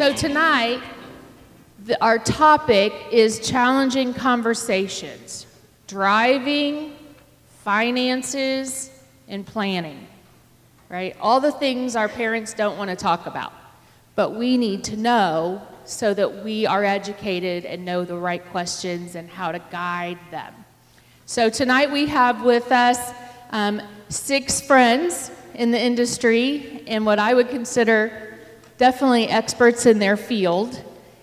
So tonight, our topic is challenging conversations, driving, finances, and planning, right? All the things our parents don't want to talk about, but we need to know so that we are educated and know the right questions and how to guide them. So tonight we have with us 6 friends in the industry and what I would consider definitely experts in their field,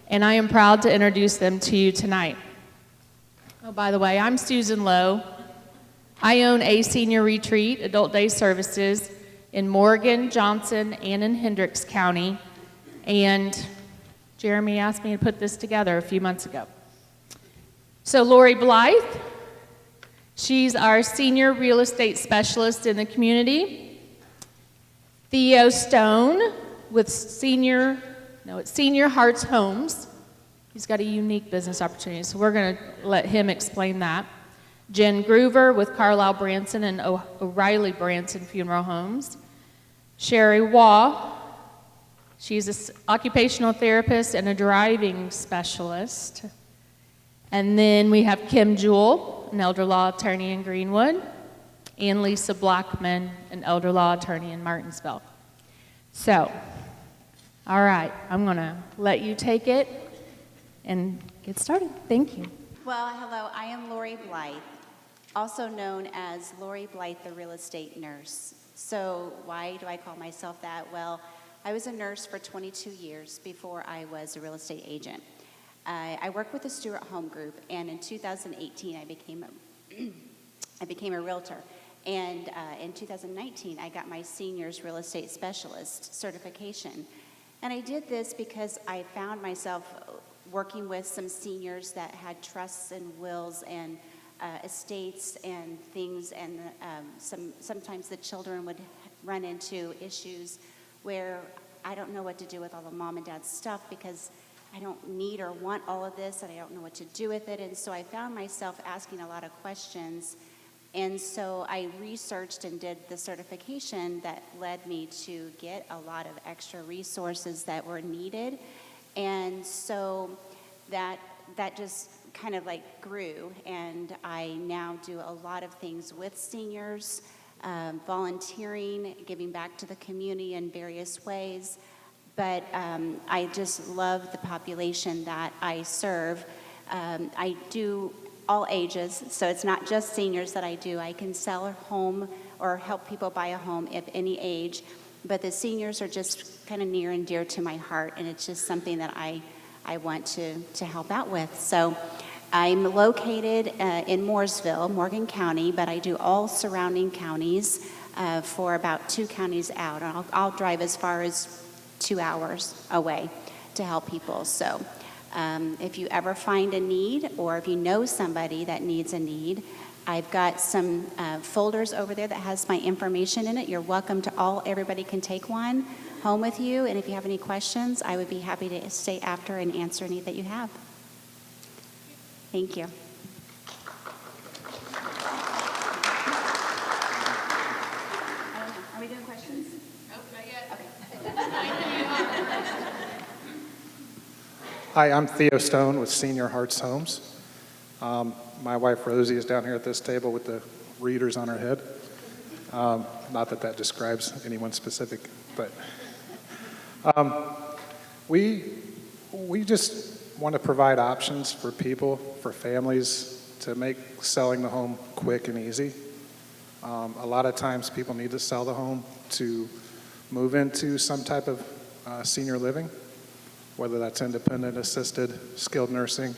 and I am proud to introduce them to you tonight. Oh, by the way, I'm Susan Lowe. I own a senior retreat, adult day services, in Morgan, Johnson, and in Hendricks County, and Jeremy asked me to put this together a few months ago. So Lorie Blythe, she's our senior real estate specialist in the community. Theo Stone with Senior Hearts Homes. He's got a unique business opportunity, so we're going to let him explain that. Jen Gruver with Carlisle-Branson and O'Reilly-Branson Funeral Homes. Sherrie Waugh, she's an occupational therapist and a driving specialist. And then we have Kim Jewell, an elder law attorney in Greenwood, and Lisa Blackman, an elder law attorney in Martinsville. So, all right, I'm going to let you take it and get started. Thank you. Well, hello, I am Lorie Blythe, also known as Lorie Blythe, the real estate nurse. So why do I call myself that? Well, I was a nurse for 22 years before I was a real estate agent. I worked with the Stewart Home Group, and in 2018 I became a realtor. And in 2019 I got my seniors real estate specialist certification. And I did this because I found myself working with some seniors that had trusts and wills and estates and things, and sometimes the children would run into issues where I don't know what to do with all the mom and dad's stuff because I don't need or want all of this, and I don't know what to do with it. And so I found myself asking a lot of questions. And so I researched and did the certification that led me to get a lot of extra resources that were needed. And so that just kind of like grew, and I now do a lot of things with seniors, volunteering, giving back to the community in various ways. But I just love the population that I serve. I do all ages, so it's not just seniors that I do. I can sell a home or help people buy a home at any age, but the seniors are just kind of near and dear to my heart, and it's just something that I want to help out with. So I'm located in Mooresville, Morgan County, but I do all surrounding counties for about 2 counties out. I'll drive as far as 2 hours away to help people. So if you ever find a need, or if you know somebody that needs a need, I've got some folders over there that has my information in it. You're welcome to everybody can take one home with you, and if you have any questions, I would be happy to stay after and answer any that you have. Thank you. Are we doing questions? Nope, not yet. Okay. Hi, I'm Theo Stone with Senior Hearts Homes. My wife Rosie is down here at this table with the readers on her head. Not that describes anyone specific, but we just want to provide options for people, for families, to make selling the home quick and easy. A lot of times people need to sell the home to move into some type of senior living, whether that's independent, assisted, skilled nursing,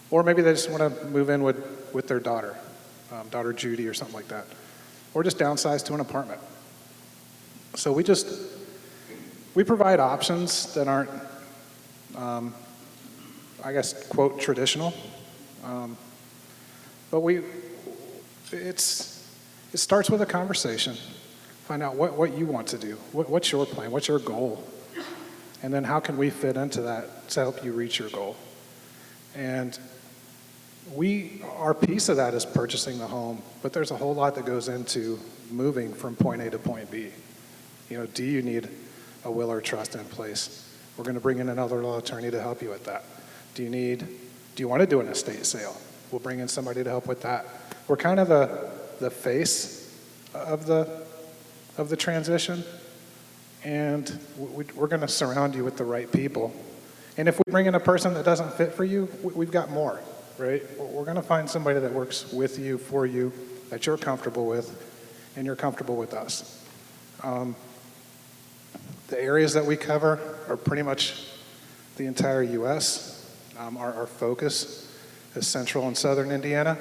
or maybe they just want to move in with their daughter Judy or something like that, or just downsize to an apartment. So we provide options that aren't, I guess, quote, traditional, but it starts with a conversation. Find out what you want to do, what's your plan, what's your goal, and then how can we fit into that to help you reach your goal. And our piece of that is purchasing the home, but there's a whole lot that goes into moving from point A to point B. Do you need a will or trust in place? We're going to bring in another law attorney to help you with that. Do you want to do an estate sale? We'll bring in somebody to help with that. We're kind of the face of the transition, and we're going to surround you with the right people. And if we bring in a person that doesn't fit for you, we've got more, right? We're going to find somebody that works with you, for you, that you're comfortable with, and you're comfortable with us. The areas that we cover are pretty much the entire U.S. Our focus is central and southern Indiana,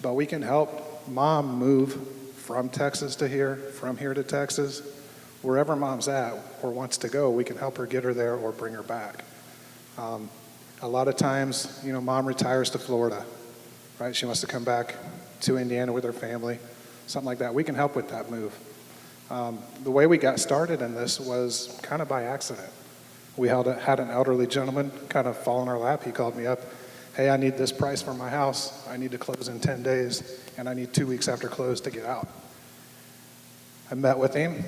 but we can help mom move from Texas to here, from here to Texas. Wherever mom's at or wants to go, we can help her get her there or bring her back. A lot of times, mom retires to Florida, right? She wants to come back to Indiana with her family, something like that. We can help with that move. The way we got started in this was kind of by accident. We had an elderly gentleman kind of fall in our lap. He called me up, hey, I need this price for my house. I need to close in 10 days, and I need 2 weeks after close to get out. I met with him,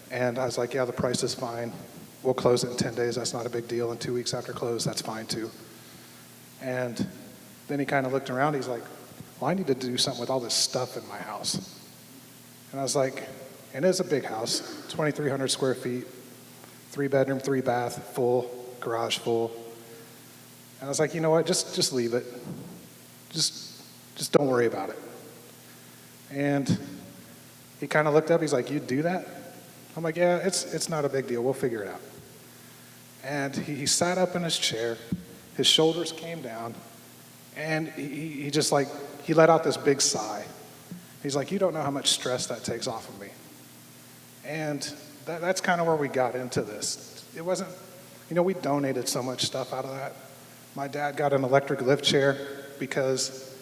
and I was like, yeah, the price is fine. We'll close it in 10 days. That's not a big deal. And 2 weeks after close, that's fine too. And then he kind of looked around. He's like, well, I need to do something with all this stuff in my house. And I was like, and it's a big house, 2,300 square feet, 3-bedroom, 3-bath, full, garage full. And I was like, you know what, just leave it. Just don't worry about it. And he kind of looked up, he's like, you'd do that? I'm like, yeah, it's not a big deal, we'll figure it out. And he sat up in his chair, his shoulders came down, and he just like, he let out this big sigh. He's like, you don't know how much stress that takes off of me. And that's kind of where we got into this. It wasn't, we donated so much stuff out of that. My dad got an electric lift chair because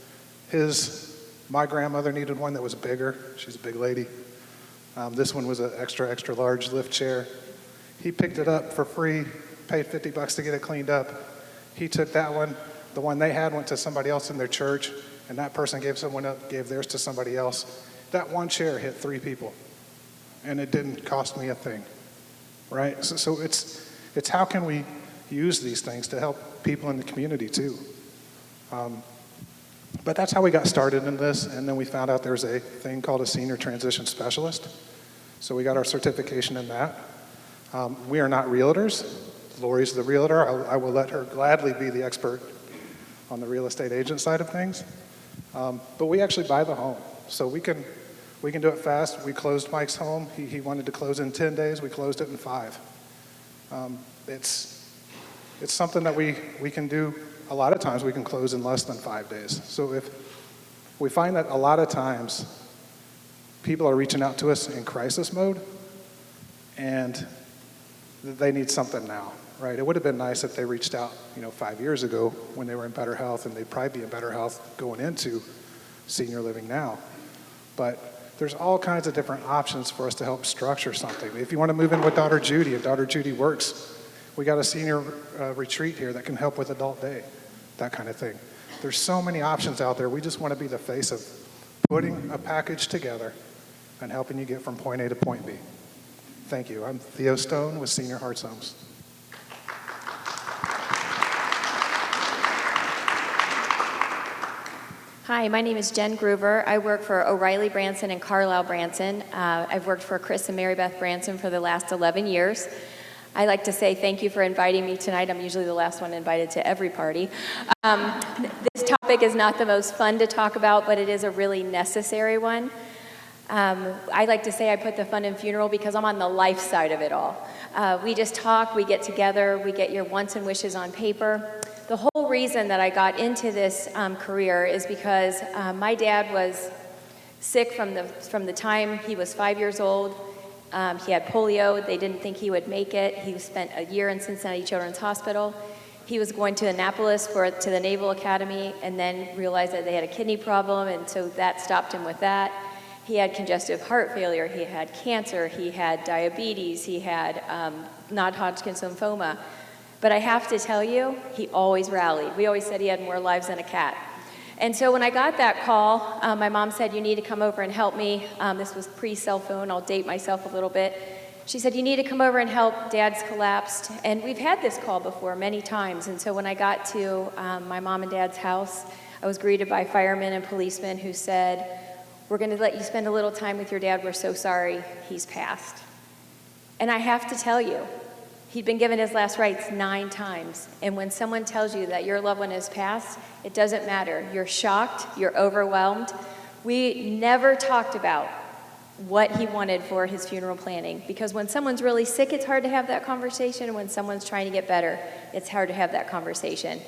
my grandmother needed one that was bigger. She's a big lady. This one was an extra large lift chair. He picked it up for free, paid $50 to get it cleaned up. He took that one. The one they had went to somebody else in their church, and that person gave theirs to somebody else. That one chair hit 3 people, and it didn't cost me a thing, right? So it's how can we use these things to help people in the community too. But that's how we got started in this, and then we found out there's a thing called a senior transition specialist. So we got our certification in that. We are not realtors. Lorie's the realtor. I will let her gladly be the expert on the real estate agent side of things. But we actually buy the home. So we can do it fast. We closed Mike's home. He wanted to close in 10 days. We closed it in 5. It's something that we can do. A lot of times we can close in less than 5 days. So if we find that a lot of times people are reaching out to us in crisis mode and they need something now, right? It would have been nice if they reached out, 5 years ago when they were in better health, and they'd probably be in better health going into senior living now. But there's all kinds of different options for us to help structure something. If you want to move in with daughter Judy, if daughter Judy works, we got a senior retreat here that can help with adult day, that kind of thing. There's so many options out there. We just want to be the face of putting a package together and helping you get from point A to point B. Thank you. I'm Theo Stone with Senior Hearts Homes. Hi, my name is Jen Gruver. I work for O'Reilly-Branson and Carlisle-Branson. I've worked for Chris and Mary Beth Branson for the last 11 years. I like to say thank you for inviting me tonight. I'm usually the last one invited to every party. This topic is not the most fun to talk about, but it is a really necessary one. I like to say I put the fun in funeral because I'm on the life side of it all. We just talk, we get together, we get your wants and wishes on paper. The whole reason that I got into this career is because my dad was sick from the time he was 5 years old. He had polio. They didn't think he would make it. He spent a year in Cincinnati Children's Hospital. He was going to Annapolis to the Naval Academy, and then realized that they had a kidney problem, and so that stopped him with that. He had congestive heart failure. He had cancer. He had diabetes. He had non-Hodgkin's lymphoma. But I have to tell you, he always rallied. We always said he had more lives than a cat. And so when I got that call, my mom said, you need to come over and help me. This was pre-cell phone. I'll date myself a little bit. she said, you need to come over and help. Dad's collapsed. And we've had this call before many times. And so when I got to my mom and dad's house, I was greeted by firemen and policemen who said, we're going to let you spend a little time with your dad. We're so sorry he's passed. And I have to tell you, he'd been given his last rites 9 times. And when someone tells you that your loved one has passed, it doesn't matter. You're shocked. You're overwhelmed. We never talked about what he wanted for his funeral planning, because when someone's really sick, it's hard to have that conversation, and when someone's trying to get better, it's hard to have that conversation.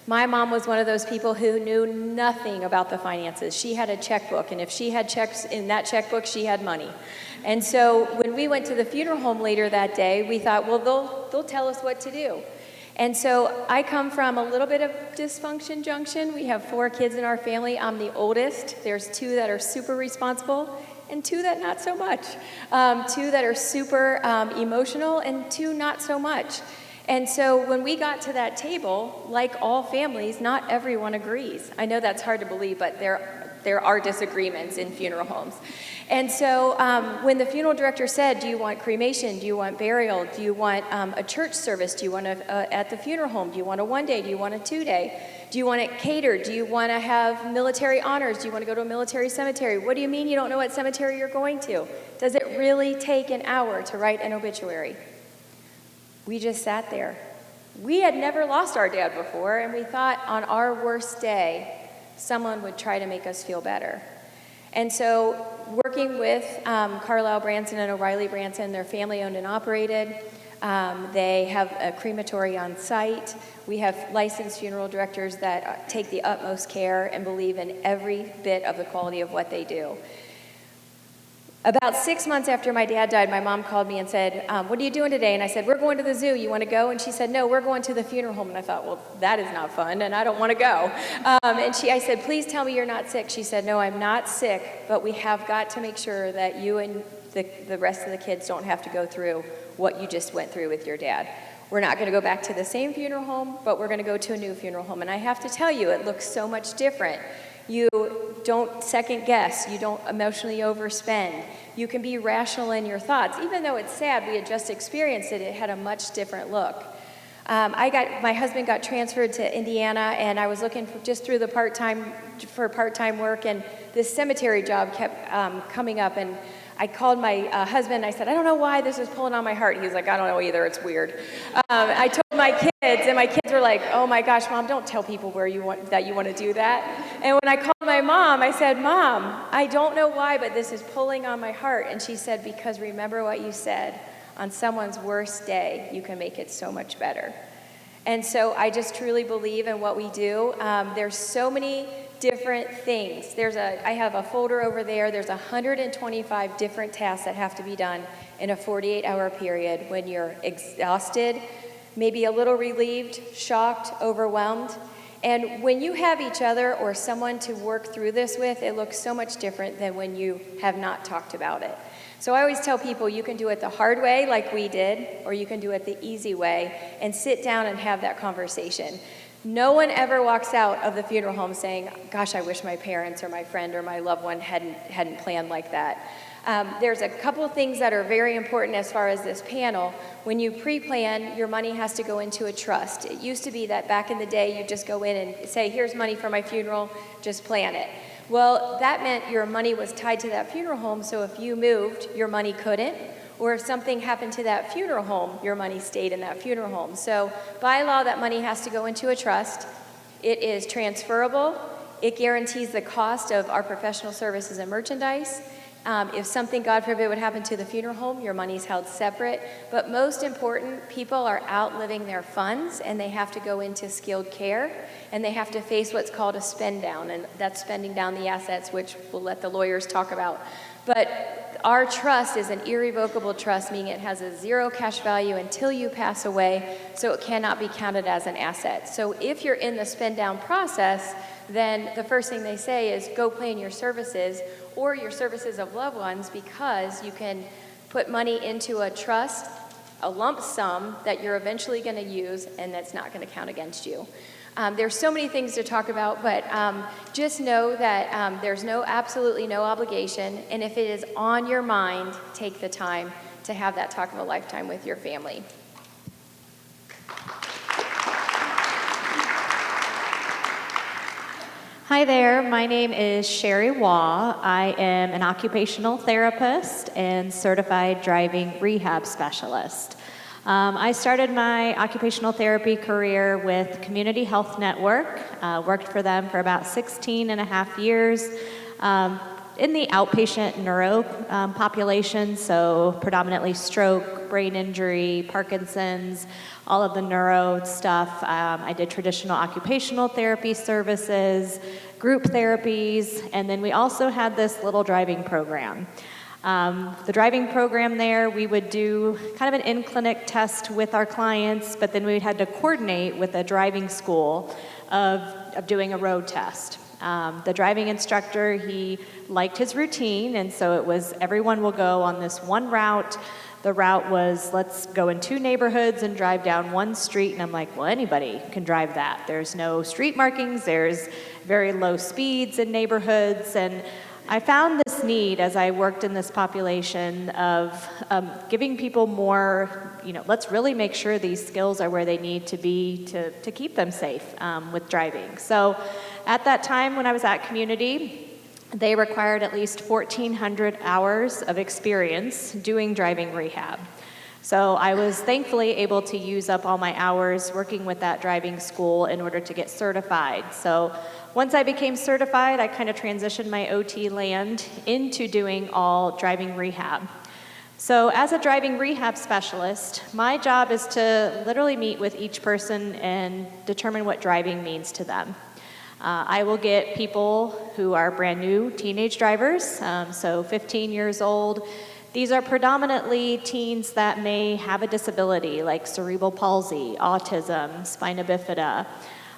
My mom was one of those people who knew nothing about the finances. She had a checkbook, and if she had checks in that checkbook, she had money. And so when we went to the funeral home later that day, we thought, well, they'll tell us what to do. And so I come from a little bit of dysfunction junction. We have 4 kids in our family. I'm the oldest. There's 2 that are super responsible, and 2 that not so much. 2 that are super emotional, and 2 not so much. And so when we got to that table, like all families, not everyone agrees. I know that's hard to believe, but there are disagreements in funeral homes. And so when the funeral director said, do you want cremation? Do you want burial? Do you want a church service? Do you want at the funeral home? Do you want a 1-day? Do you want a 2-day? Do you want it catered? Do you want to have military honors? Do you want to go to a military cemetery? What do you mean you don't know what cemetery you're going to? Does it really take an hour to write an obituary? We just sat there. We had never lost our dad before, and we thought on our worst day, someone would try to make us feel better. And so working with Carlisle-Branson and O'Reilly-Branson, they're family-owned and operated. They have a crematory on site. We have licensed funeral directors that take the utmost care and believe in every bit of the quality of what they do. About 6 months after my dad died, my mom called me and said, what are you doing today? And I said, we're going to the zoo. You want to go? And she said, no, we're going to the funeral home. And I thought, well, that is not fun, and I don't want to go. I said, please tell me you're not sick. She said, no, I'm not sick, but we have got to make sure that you and the rest of the kids don't have to go through what you just went through with your dad. We're not going to go back to the same funeral home, but we're going to go to a new funeral home. And I have to tell you, it looks so much different. You don't second guess. You don't emotionally overspend. You can be rational in your thoughts. Even though it's sad, we had just experienced it, it had a much different look. My husband got transferred to Indiana, and I was looking through the part-time work, and this cemetery job kept coming up, and I called my husband, and I said, I don't know why this is pulling on my heart. He was like, I don't know either, it's weird. I told my kids, and my kids were like, oh my gosh, Mom, don't tell people that you want to do that. And when I called my mom, I said, Mom, I don't know why, but this is pulling on my heart. And she said, because remember what you said, on someone's worst day, you can make it so much better. And so I just truly believe in what we do. There's so many different things. I have a folder over there. There's 125 different tasks that have to be done in a 48-hour period when you're exhausted, maybe a little relieved, shocked, overwhelmed. And when you have each other or someone to work through this with, it looks so much different than when you have not talked about it. So I always tell people you can do it the hard way like we did, or you can do it the easy way and sit down and have that conversation. No one ever walks out of the funeral home saying, gosh, I wish my parents or my friend or my loved one hadn't planned like that. There's a couple things that are very important as far as this panel. When you pre-plan, your money has to go into a trust. It used to be that back in the day, you just go in and say, here's money for my funeral, just plan it. Well, that meant your money was tied to that funeral home, so if you moved, your money couldn't. Or if something happened to that funeral home, your money stayed in that funeral home. So by law, that money has to go into a trust. It is transferable. It guarantees the cost of our professional services and merchandise. If something, God forbid, would happen to the funeral home, your money's held separate. But most important, people are outliving their funds, and they have to go into skilled care, and they have to face what's called a spend down, and that's spending down the assets, which we'll let the lawyers talk about. But our trust is an irrevocable trust, meaning it has a zero cash value until you pass away, so it cannot be counted as an asset. So if you're in the spend down process, then the first thing they say is go plan your services or your services of loved ones, because you can put money into a trust, a lump sum that you're eventually going to use, and that's not going to count against you. There's so many things to talk about, but just know that there's absolutely no obligation, and if it is on your mind, take the time to have that talk of a lifetime with your family. Hi there, my name is Sherrie Waugh. I am an occupational therapist and certified driving rehab specialist. I started my occupational therapy career with Community Health Network, worked for them for about 16 and a half years in the outpatient neuro population, so predominantly stroke, brain injury, Parkinson's, all of the neuro stuff. I did traditional occupational therapy services, group therapies, and then we also had this little driving program. The driving program there, we would do kind of an in-clinic test with our clients, but then we had to coordinate with a driving school of doing a road test. The driving instructor, he liked his routine, and so it was everyone will go on this one route. The route was, let's go in 2 neighborhoods and drive down 1 street, and I'm like, well, anybody can drive that. There's no street markings, there's very low speeds in neighborhoods, and I found this need as I worked in this population of giving people more, let's really make sure these skills are where they need to be to keep them safe with driving. So at that time when I was at Community, they required at least 1,400 hours of experience doing driving rehab. So I was thankfully able to use up all my hours working with that driving school in order to get certified. So once I became certified, I kind of transitioned my OT land into doing all driving rehab. So as a driving rehab specialist, my job is to literally meet with each person and determine what driving means to them. I will get people who are brand new teenage drivers, so 15 years old. These are predominantly teens that may have a disability like cerebral palsy, autism, spina bifida.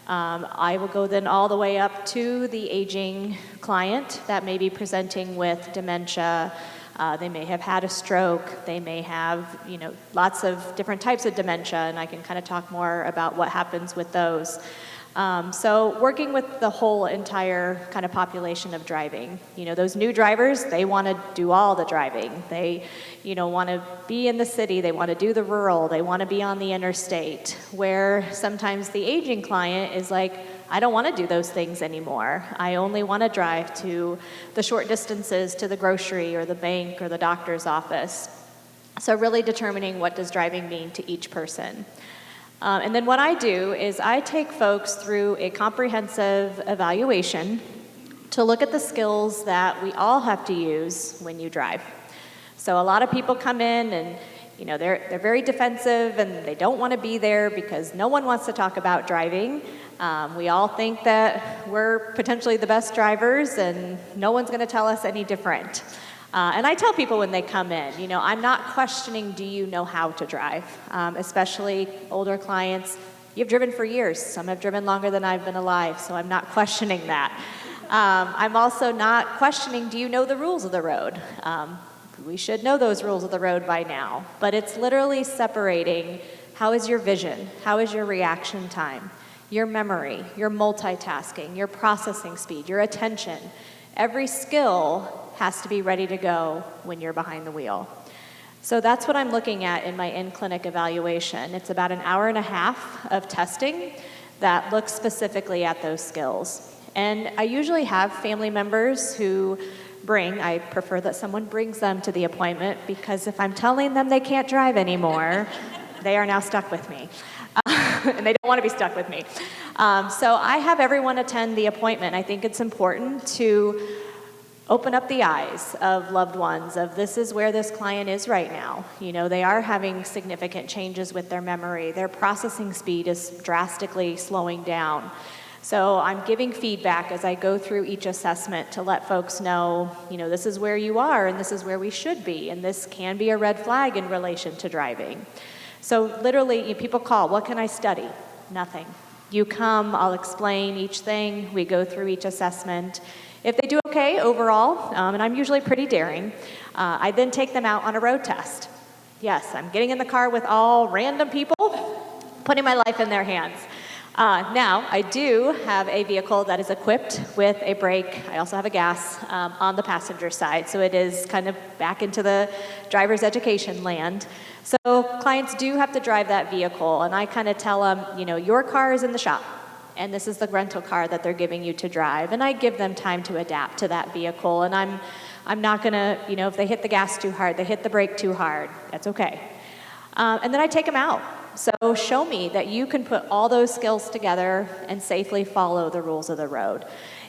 I will go then all the way up to the aging client that may be presenting with dementia. They may have had a stroke. They may have, lots of different types of dementia, and I can kind of talk more about what happens with those. So working with the whole entire kind of population of driving. Those new drivers, they want to do all the driving. They, want to be in the city. They want to do the rural. They want to be on the interstate. Where sometimes the aging client is like, I don't want to do those things anymore. I only want to drive to the short distances to the grocery or the bank or the doctor's office. So really determining what does driving mean to each person. And then what I do is I take folks through a comprehensive evaluation to look at the skills that we all have to use when you drive. So a lot of people come in and they're very defensive and they don't want to be there because no one wants to talk about driving. We all think that we're potentially the best drivers and no one's going to tell us any different. And I tell people when they come in, I'm not questioning, do you know how to drive? Especially older clients. You've driven for years. Some have driven longer than I've been alive, so I'm not questioning that. I'm also not questioning, do you know the rules of the road? We should know those rules of the road by now. But it's literally separating, how is your vision? How is your reaction time? Your memory, your multitasking, your processing speed, your attention. Every skill has to be ready to go when you're behind the wheel. So that's what I'm looking at in my in-clinic evaluation. It's about an hour and a half of testing that looks specifically at those skills. And I usually have family members who I prefer that someone brings them to the appointment because if I'm telling them they can't drive anymore, they are now stuck with me. And they don't want to be stuck with me. So I have everyone attend the appointment. I think it's important to open up the eyes of loved ones of this is where this client is right now. They are having significant changes with their memory. Their processing speed is drastically slowing down. So I'm giving feedback as I go through each assessment to let folks know, this is where you are and this is where we should be. And this can be a red flag in relation to driving. So literally, people call, what can I study? Nothing. You come, I'll explain each thing. We go through each assessment. If they do okay overall, and I'm usually pretty daring, I then take them out on a road test. Yes, I'm getting in the car with all random people, putting my life in their hands. Now, I do have a vehicle that is equipped with a brake. I also have a gas on the passenger side, so it is kind of back into the driver's education land. So clients do have to drive that vehicle, and I kind of tell them, you know, your car is in the shop, and this is the rental car that they're giving you to drive, and I give them time to adapt to that vehicle, and I'm not gonna, you know, if they hit the gas too hard, they hit the brake too hard, that's okay. And then I take them out. So show me that you can put all those skills together and safely follow the rules of the road.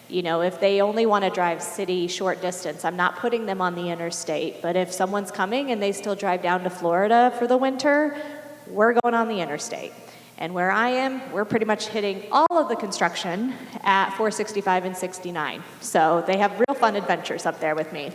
You know, if they only want to drive city short distance, I'm not putting them on the interstate. But if someone's coming and they still drive down to Florida for the winter, we're going on the interstate. And where I am, we're pretty much hitting all of the construction at 465 and 69. So they have real fun adventures up there with me.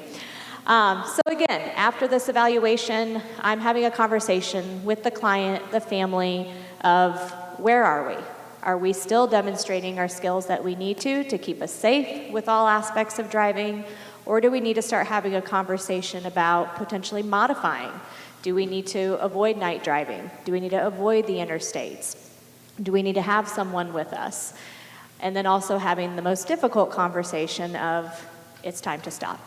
So again, after this evaluation, I'm having a conversation with the client, the family, of where are we? Are we still demonstrating our skills that we need to keep us safe with all aspects of driving? Or do we need to start having a conversation about potentially modifying? Do we need to avoid night driving? Do we need to avoid the interstates? Do we need to have someone with us? And then also having the most difficult conversation of, it's time to stop.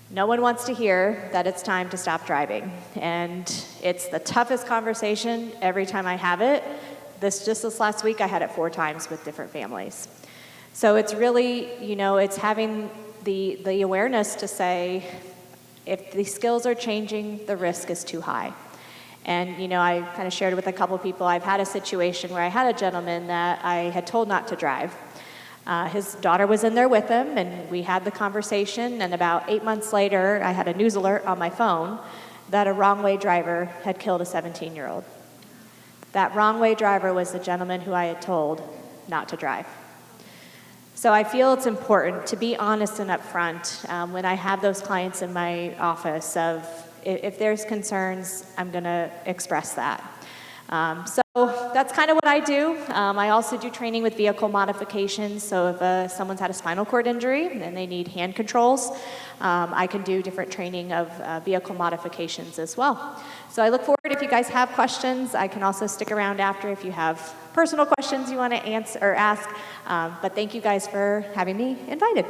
No one wants to hear that it's time to stop driving. And it's the toughest conversation every time I have it. Just this last week, I had it 4 times with different families. So it's really, you know, it's having the awareness to say, if the skills are changing, the risk is too high. And, you know, I kind of shared with a couple people, I've had a situation where I had a gentleman that I had told not to drive. His daughter was in there with him, and we had the conversation, and about 8 months later, I had a news alert on my phone that a wrong-way driver had killed a 17-year-old. That wrong-way driver was the gentleman who I had told not to drive. So I feel it's important to be honest and upfront when I have those clients in my office of, if there's concerns, I'm going to express that. So that's kind of what I do. I also do training with vehicle modifications. So if someone's had a spinal cord injury and they need hand controls, I can do different training of vehicle modifications as well. So I look forward, if you guys have questions, I can also stick around after if you have personal questions you want to answer or ask. But thank you guys for having me invited.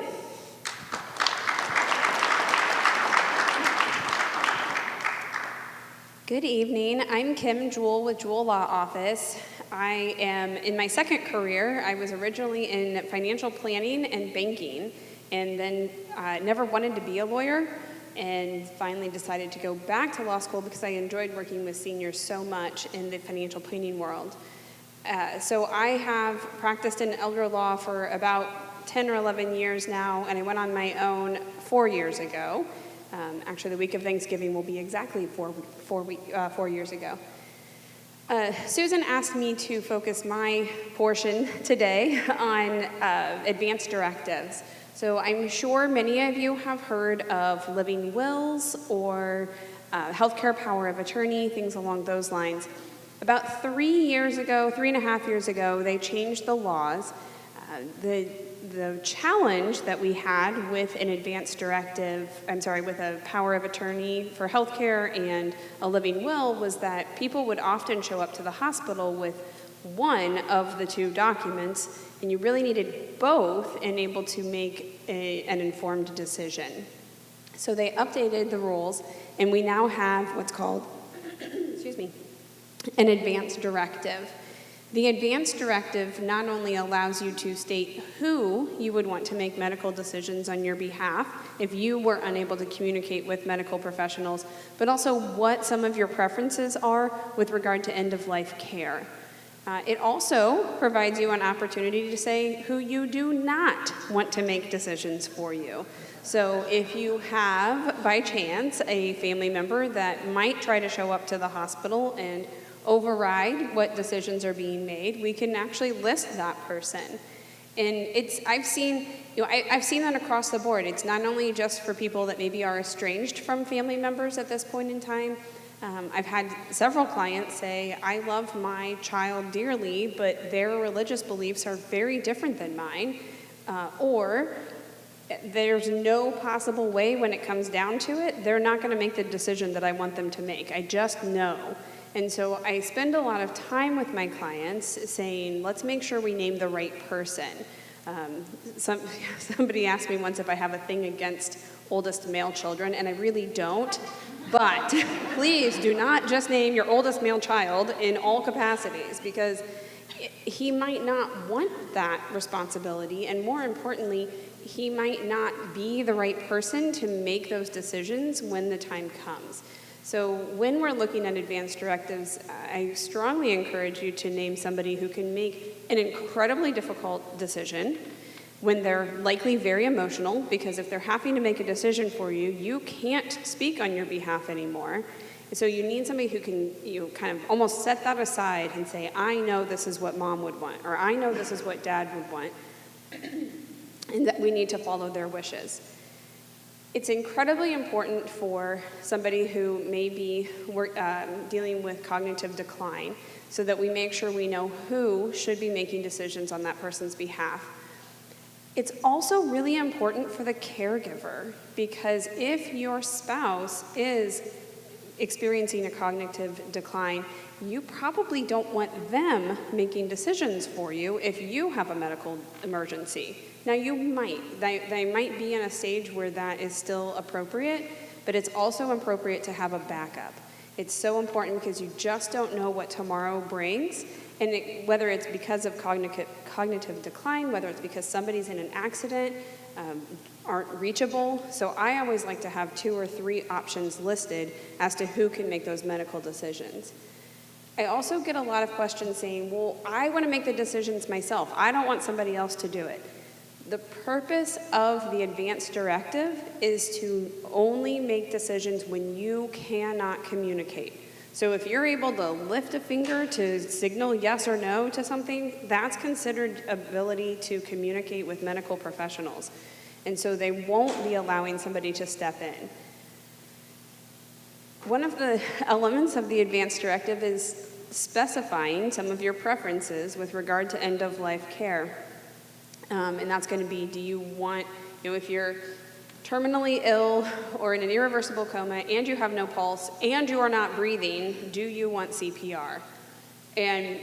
Good evening. I'm Kim Jewell with Jewell Law Office. I am in my second career. I was originally in financial planning and banking, and then never wanted to be a lawyer, and finally decided to go back to law school because I enjoyed working with seniors so much in the financial planning world. So I have practiced in elder law for about 10 or 11 years now, and I went on my own 4 years ago. Actually, the week of Thanksgiving will be exactly 4 years ago. Susan asked me to focus my portion today on advanced directives. So I'm sure many of you have heard of living wills or healthcare power of attorney, things along those lines. About 3 years ago, 3.5 years ago, they changed the laws. The challenge that we had with an advanced directive, with a power of attorney for healthcare and a living will was that people would often show up to the hospital with one of the 2 documents, and you really needed both and able to make an informed decision. So they updated the rules, and we now have what's called, an advanced directive. The advanced directive not only allows you to state who you would want to make medical decisions on your behalf if you were unable to communicate with medical professionals, but also what some of your preferences are with regard to end-of-life care. It also provides you an opportunity to say who you do not want to make decisions for you. So if you have, by chance, a family member that might try to show up to the hospital and override what decisions are being made, we can actually list that person. And I've seen that across the board. It's not only just for people that maybe are estranged from family members at this point in time. I've had several clients say, I love my child dearly, but their religious beliefs are very different than mine. Or there's no possible way when it comes down to it, they're not going to make the decision that I want them to make. I just know. And so I spend a lot of time with my clients saying, let's make sure we name the right person. Somebody asked me once if I have a thing against oldest male children, and I really don't. But please do not just name your oldest male child in all capacities, because he might not want that responsibility, and more importantly, he might not be the right person to make those decisions when the time comes. So when we're looking at advanced directives, I strongly encourage you to name somebody who can make an incredibly difficult decision when they're likely very emotional, because if they're having to make a decision for you, you can't speak on your behalf anymore. So you need somebody who can kind of almost set that aside and say, I know this is what mom would want, or I know this is what dad would want, and that we need to follow their wishes. It's incredibly important for somebody who may be dealing with cognitive decline, so that we make sure we know who should be making decisions on that person's behalf. It's also really important for the caregiver, because if your spouse is experiencing a cognitive decline, you probably don't want them making decisions for you if you have a medical emergency. Now, you might. They might be in a stage where that is still appropriate, but it's also appropriate to have a backup. It's so important because you just don't know what tomorrow brings, and whether it's because of cognitive decline, whether it's because somebody's in an accident, aren't reachable. So I always like to have 2 or 3 options listed as to who can make those medical decisions. I also get a lot of questions saying, well, I want to make the decisions myself. I don't want somebody else to do it. The purpose of the advanced directive is to only make decisions when you cannot communicate. So if you're able to lift a finger to signal yes or no to something, that's considered ability to communicate with medical professionals. And so they won't be allowing somebody to step in. One of the elements of the advanced directive is specifying some of your preferences with regard to end-of-life care. And that's going to be, do you want, if you're terminally ill or in an irreversible coma and you have no pulse and you are not breathing, do you want CPR? And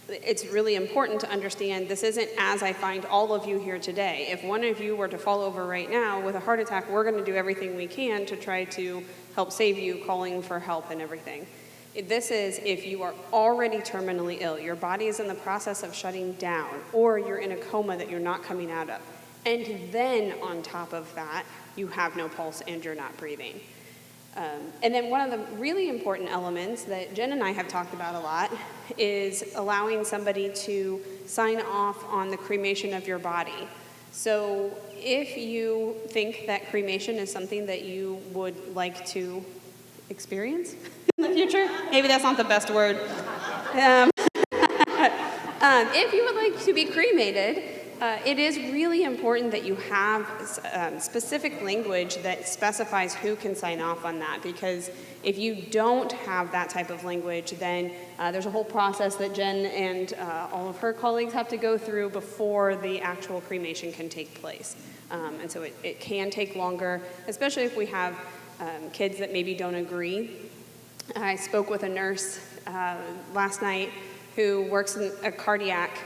it's really important to understand this isn't as I find all of you here today. If one of you were to fall over right now with a heart attack, we're going to do everything we can to try to help save you, calling for help and everything. This is if you are already terminally ill, your body is in the process of shutting down, or you're in a coma that you're not coming out of. And then on top of that, you have no pulse and you're not breathing. And then one of the really important elements that Jen and I have talked about a lot is allowing somebody to sign off on the cremation of your body. So if you think that cremation is something that you would like to experience in the future, maybe that's not the best word. If you would like to be cremated, it is really important that you have specific language that specifies who can sign off on that, because if you don't have that type of language, then there's a whole process that Jen and all of her colleagues have to go through before the actual cremation can take place. And so it can take longer, especially if we have kids that maybe don't agree. I spoke with a nurse last night who works in a cardiac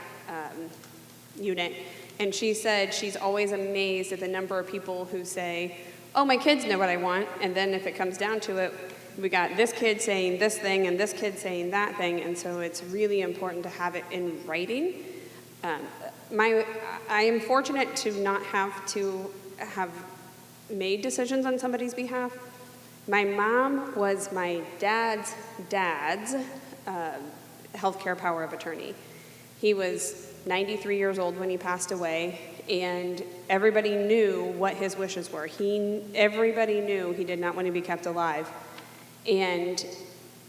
unit, and she said she's always amazed at the number of people who say, oh, my kids know what I want, and then if it comes down to it, we got this kid saying this thing and this kid saying that thing, and so it's really important to have it in writing. I am fortunate to not have to have made decisions on somebody's behalf. My mom was my dad's healthcare power of attorney. He was 93 years old when he passed away, and everybody knew what his wishes were. Everybody knew he did not want to be kept alive. And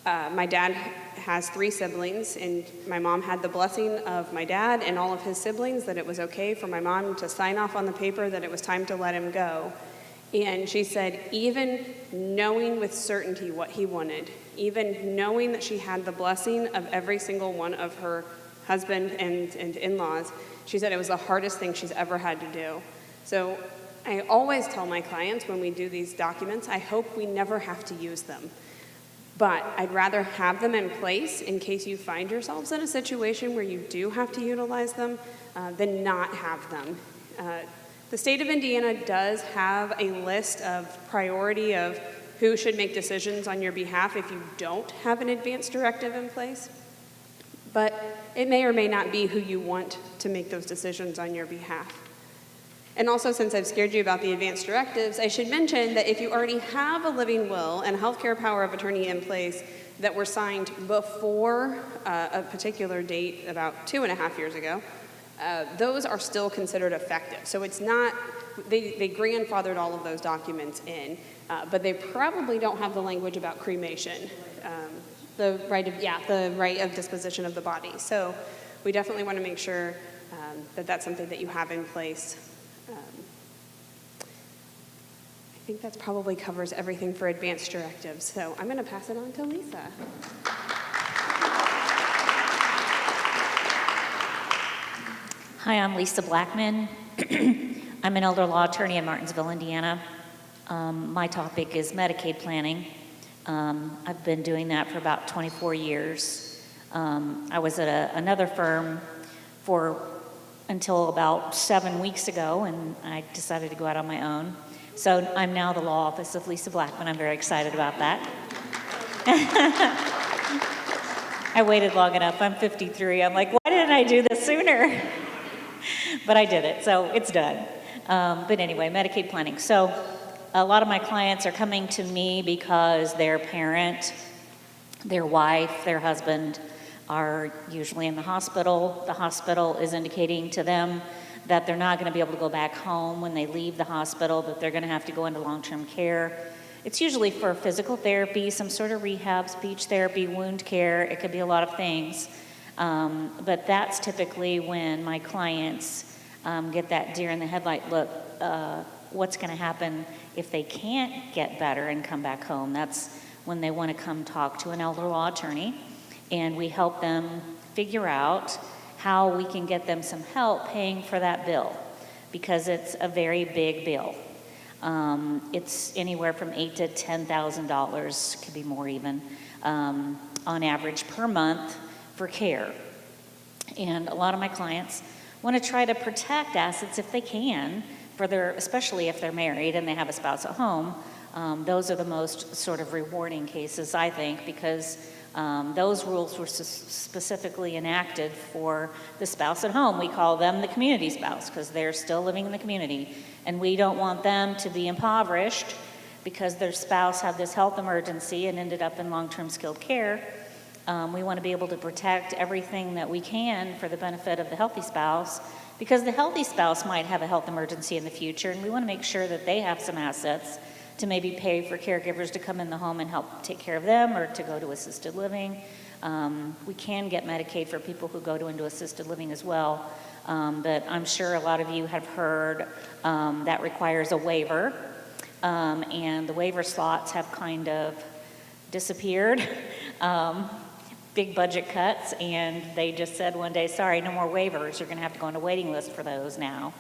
my dad has 3 siblings, and my mom had the blessing of my dad and all of his siblings that it was okay for my mom to sign off on the paper that it was time to let him go. And she said, even knowing with certainty what he wanted, even knowing that she had the blessing of every single one of her husband and in-laws, she said it was the hardest thing she's ever had to do. So I always tell my clients when we do these documents, I hope we never have to use them. But I'd rather have them in place in case you find yourselves in a situation where you do have to utilize them than not have them. The state of Indiana does have a list of priority of who should make decisions on your behalf if you don't have an advance directive in place. But it may or may not be who you want to make those decisions on your behalf. And also, since I've scared you about the advance directives, I should mention that if you already have a living will and a healthcare power of attorney in place that were signed before a particular date about 2.5 years ago, those are still considered effective. So it's not, they grandfathered all of those documents in, but they probably don't have the language about cremation, the right of disposition of the body. So we definitely want to make sure that that's something that you have in place. I think that probably covers everything for advanced directives. So I'm going to pass it on to Lisa. Hi, I'm Lisa Blackman. I'm an elder law attorney in Martinsville, Indiana. My topic is Medicaid planning. I've been doing that for about 24 years. I was at another firm until about 7 weeks ago, and I decided to go out on my own. So I'm now the law office of Lisa Blackman. I'm very excited about that. I waited long enough. I'm 53. I'm like, why didn't I do this sooner? But I did it, so it's done. But anyway, Medicaid planning. So a lot of my clients are coming to me because their parent, their wife, their husband are usually in the hospital. The hospital is indicating to them that they're not going to be able to go back home when they leave the hospital, that they're going to have to go into long-term care. It's usually for physical therapy, some sort of rehab, speech therapy, wound care. It could be a lot of things. But that's typically when my clients get that deer in the headlight look. What's going to happen if they can't get better and come back home? That's when they want to come talk to an elder law attorney, and we help them figure out how we can get them some help paying for that bill, because it's a very big bill. It's anywhere from $8,000 to $10,000, could be more even, on average per month for care. And a lot of my clients want to try to protect assets if they can, especially if they're married and they have a spouse at home. Those are the most sort of rewarding cases, I think, because those rules were specifically enacted for the spouse at home. We call them the community spouse because they're still living in the community. And we don't want them to be impoverished because their spouse had this health emergency and ended up in long-term skilled care. We want to be able to protect everything that we can for the benefit of the healthy spouse, because the healthy spouse might have a health emergency in the future, and we want to make sure that they have some assets to maybe pay for caregivers to come in the home and help take care of them, or to go to assisted living. We can get Medicaid for people who go into assisted living as well, but I'm sure a lot of you have heard that requires a waiver, and the waiver slots have kind of disappeared. Big budget cuts, and they just said one day, sorry, no more waivers, you're going to have to go on a waiting list for those now.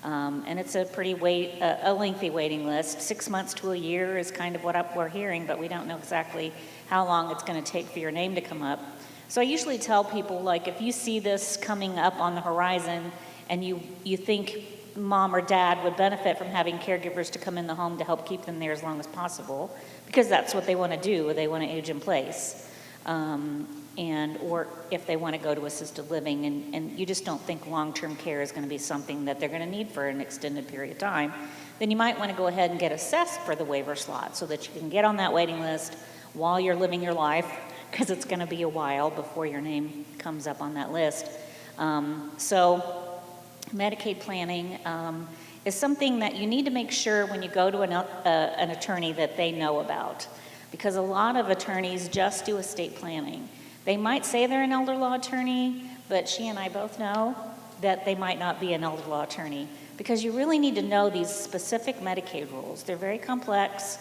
And it's a pretty a lengthy waiting list. 6 months to a year is kind of what we're hearing, but we don't know exactly how long it's going to take for your name to come up. So I usually tell people, like, if you see this coming up on the horizon and you think mom or dad would benefit from having caregivers to come in the home to help keep them there as long as possible, because that's what they want to do, they want to age in place. Or if they want to go to assisted living, and you just don't think long-term care is going to be something that they're going to need for an extended period of time, then you might want to go ahead and get assessed for the waiver slot so that you can get on that waiting list while you're living your life, because it's going to be a while before your name comes up on that list. So Medicaid planning is something that you need to make sure when you go to an attorney that they know about, because a lot of attorneys just do estate planning. They might say they're an elder law attorney, but she and I both know that they might not be an elder law attorney, because you really need to know these specific Medicaid rules. They're very complex,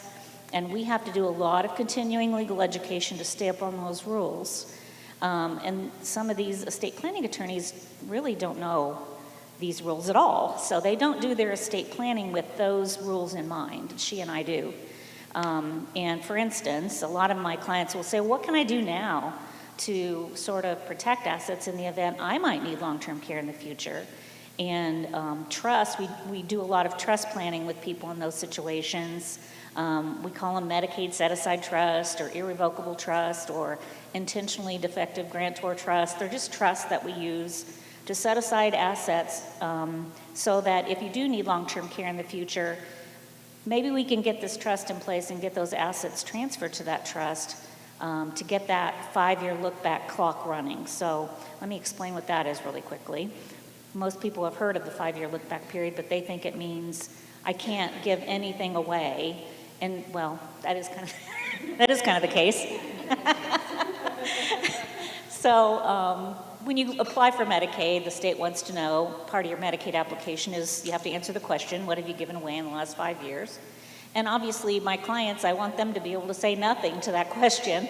and we have to do a lot of continuing legal education to stay up on those rules. And some of these estate planning attorneys really don't know these rules at all, so they don't do their estate planning with those rules in mind. She and I do. And for instance, a lot of my clients will say, what can I do now to sort of protect assets in the event I might need long-term care in the future? And trust, we do a lot of trust planning with people in those situations. We call them Medicaid set-aside trust or irrevocable trust or intentionally defective grantor trust. They're just trusts that we use to set aside assets so that if you do need long-term care in the future, maybe we can get this trust in place and get those assets transferred to that trust to get that 5-year look-back clock running. So let me explain what that is really quickly. Most people have heard of the 5-year look-back period, but they think it means I can't give anything away. And, well, that is kind of, that is kind of the case. So when you apply for Medicaid, the state wants to know, part of your Medicaid application is you have to answer the question, what have you given away in the last 5 years? And obviously, my clients, I want them to be able to say nothing to that question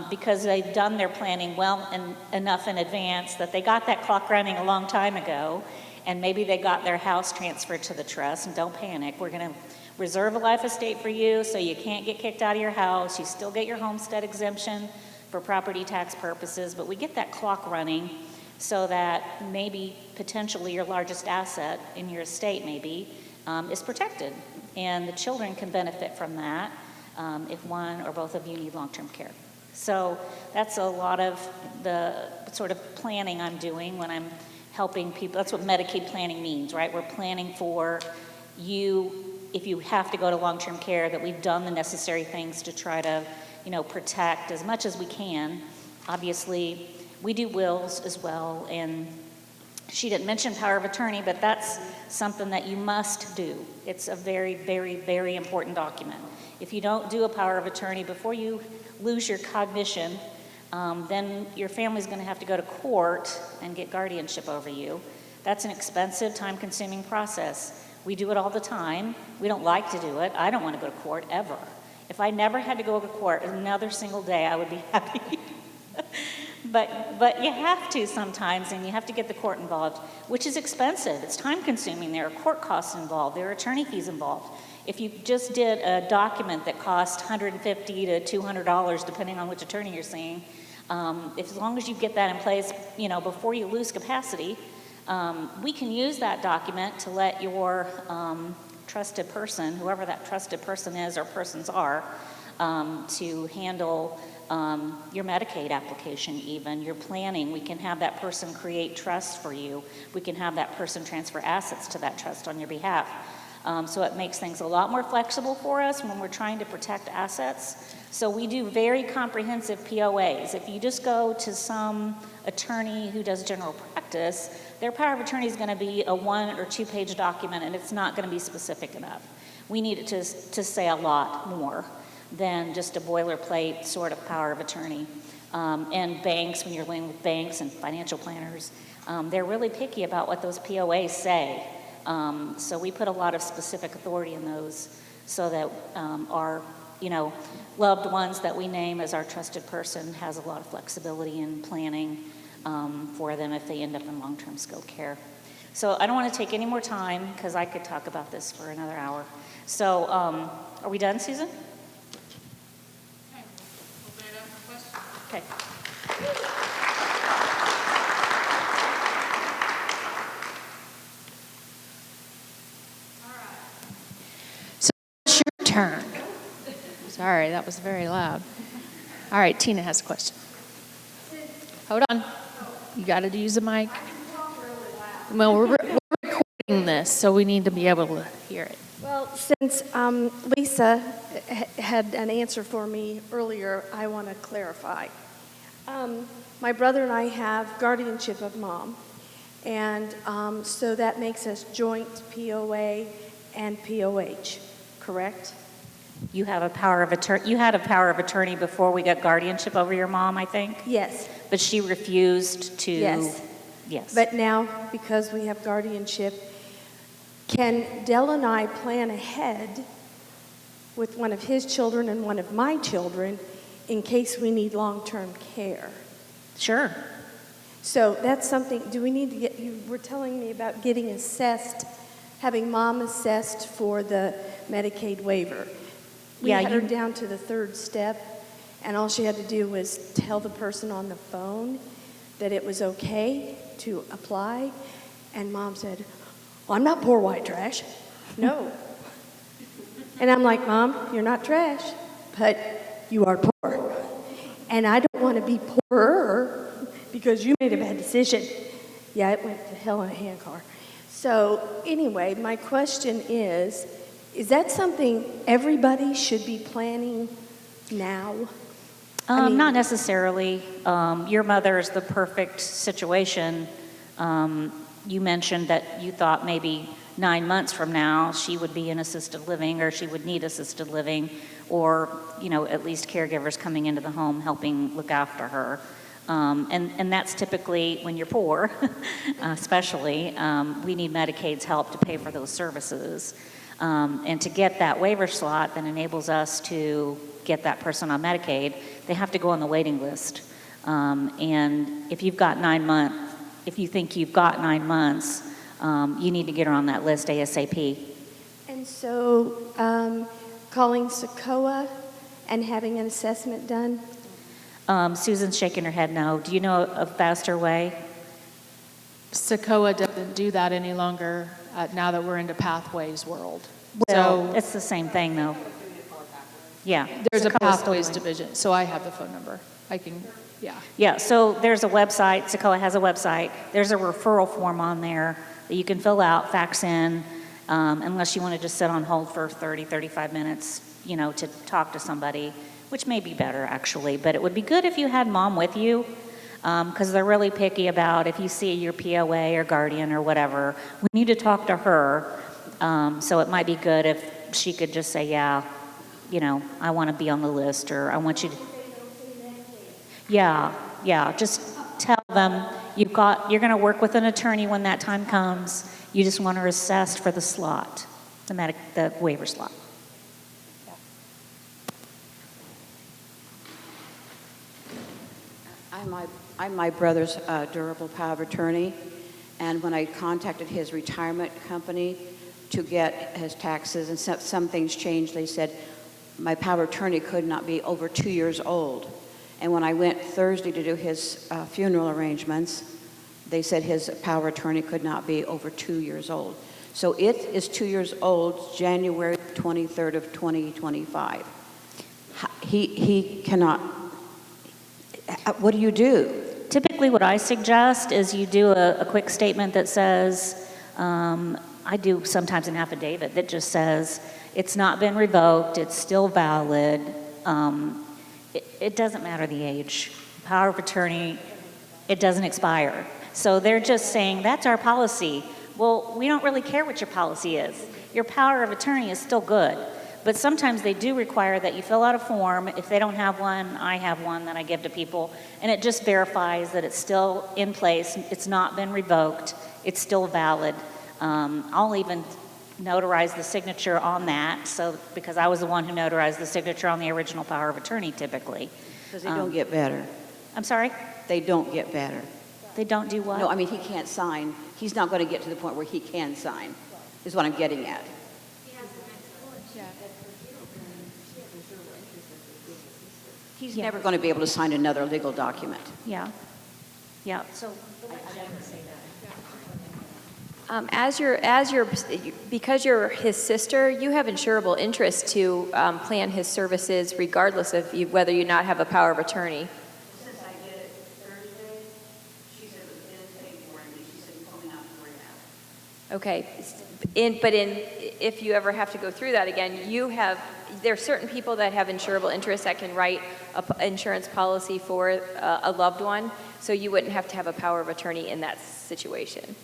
because they've done their planning well enough in advance that they got that clock running a long time ago, and maybe they got their house transferred to the trust. And don't panic, we're going to reserve a life estate for you so you can't get kicked out of your house. You still get your homestead exemption for property tax purposes, but we get that clock running so that maybe potentially your largest asset in your estate maybe is protected, and the children can benefit from that if one or both of you need long-term care. So that's a lot of the sort of planning I'm doing when I'm helping people. That's what Medicaid planning means, right? We're planning for you if you have to go to long-term care, that we've done the necessary things to try to, protect as much as we can. Obviously, we do wills as well, and she didn't mention power of attorney, but that's something that you must do. It's a very, very, very important document. If you don't do a power of attorney before you lose your cognition, then your family's going to have to go to court and get guardianship over you. That's an expensive, time-consuming process. We do it all the time. We don't like to do it. I don't want to go to court ever. If I never had to go to court another single day, I would be happy. But you have to sometimes, and you have to get the court involved, which is expensive. It's time-consuming. There are court costs involved. There are attorney fees involved. If you just did a document that cost $150 to $200, depending on which attorney you're seeing, as long as you get that in place, before you lose capacity, we can use that document to let your trusted person, whoever that trusted person is or persons are, to handle your Medicaid application even, your planning. We can have that person create trust for you. We can have that person transfer assets to that trust on your behalf. So it makes things a lot more flexible for us when we're trying to protect assets. So we do very comprehensive POAs. If you just go to some attorney who does general practice, their power of attorney is going to be a 1 or 2 page document, and it's not going to be specific enough. We need it to say a lot more than just a boilerplate sort of power of attorney. And banks, when you're dealing with banks and financial planners, they're really picky about what those POAs say. So we put a lot of specific authority in those so that our loved ones that we name as our trusted person has a lot of flexibility in planning for them if they end up in long-term skilled care. So I don't want to take any more time because I could talk about this for another hour. So are we done, Susan? Okay. So it's your turn. Sorry, that was very loud. All right, Tina has a question. Hold on. You got to use the mic. Well, we're recording this, so we need to be able to hear it. Well, since Lisa had an answer for me earlier, I want to clarify. My brother and I have guardianship of Mom, and so that makes us joint POA and POH, correct? You have a power of attorney. You had a power of attorney before we got guardianship over your mom, I think. Yes. But she refused to. Yes. Yes. But now, because we have guardianship, can Dell and I plan ahead with one of his children and one of my children in case we need long-term care? Sure. So that's something, do we need to get, you were telling me about getting assessed, having Mom assessed for the Medicaid waiver. We Yeah, had her you- down to the third step, and all she had to do was tell the person on the phone that it was okay to apply. And Mom said, "I'm not poor white trash." No. And I'm like, "Mom, you're not trash, but you are poor. And I don't want to be poorer because you made a bad decision." Yeah, it went to hell in a handcar. So anyway, my question is that something everybody should be planning now? I mean- Not necessarily. Your mother is the perfect situation. You mentioned that you thought maybe 9 months from now she would be in assisted living, or she would need assisted living, or at least caregivers coming into the home helping look after her. And that's typically when you're poor, especially. We need Medicaid's help to pay for those services. And to get that waiver slot that enables us to get that person on Medicaid, they have to go on the waiting list. And if you've got 9 months, if you think you've got 9 months, you need to get her on that list ASAP. And so calling SACOA and having an assessment done? Susan's shaking her head no. Do you know a faster way? SACOA doesn't do that any longer now that we're into Pathways world. Well, So it's the same thing though. Yeah. there's a SACOA's still Pathways doing it. division, so I have the phone number. I can, yeah. Yeah, so there's a website, SACOA has a website. There's a referral form on there that you can fill out, fax in, unless you want to just sit on hold for 30, 35 minutes, to talk to somebody, which may be better actually, but it would be good if you had Mom with you, because they're really picky about if you see your POA or guardian or whatever, we need to talk to her. So it might be good if she could just say, yeah, I want to be on the list, or I want you to. Yeah, just tell them you're going to work with an attorney when that time comes. You just want her assessed for the slot, the waiver slot. I'm my brother's durable power of attorney, and when I contacted his retirement company to get his taxes, and some things changed, they said my power of attorney could not be over 2 years old. And when I went Thursday to do his funeral arrangements, they said his power of attorney could not be over 2 years old. So it is 2 years old, January 23rd of 2025. He cannot. What do you do? Typically what I suggest is you do a quick statement that says, I do sometimes an affidavit that just says, it's not been revoked, it's still valid. It doesn't matter the age. Power of attorney, it doesn't expire. So they're just saying, that's our policy. Well, we don't really care what your policy is. Your power of attorney is still good. But sometimes they do require that you fill out a form. If they don't have one, I have one that I give to people. And it just verifies that it's still in place. It's not been revoked. It's still valid. I'll even notarize the signature on that, because I was the one who notarized the signature on the original power of attorney typically. Because they don't get better. I'm sorry? They don't get better. They don't do what? No, I mean, he can't sign. He's not going to get to the point where he can sign, is what I'm getting at. He's never going to be able to sign another legal document. Yeah. Yeah. So because you're his sister, you have insurable interest to plan his services regardless of whether you not have a power of attorney. Since I did it Thursday, she said it was in for me. She said, "You're probably not to worry about it." Okay, if you ever have to go through that again, there are certain people that have insurable interest that can write an insurance policy for a loved one, so you wouldn't have to have a power of attorney in that situation.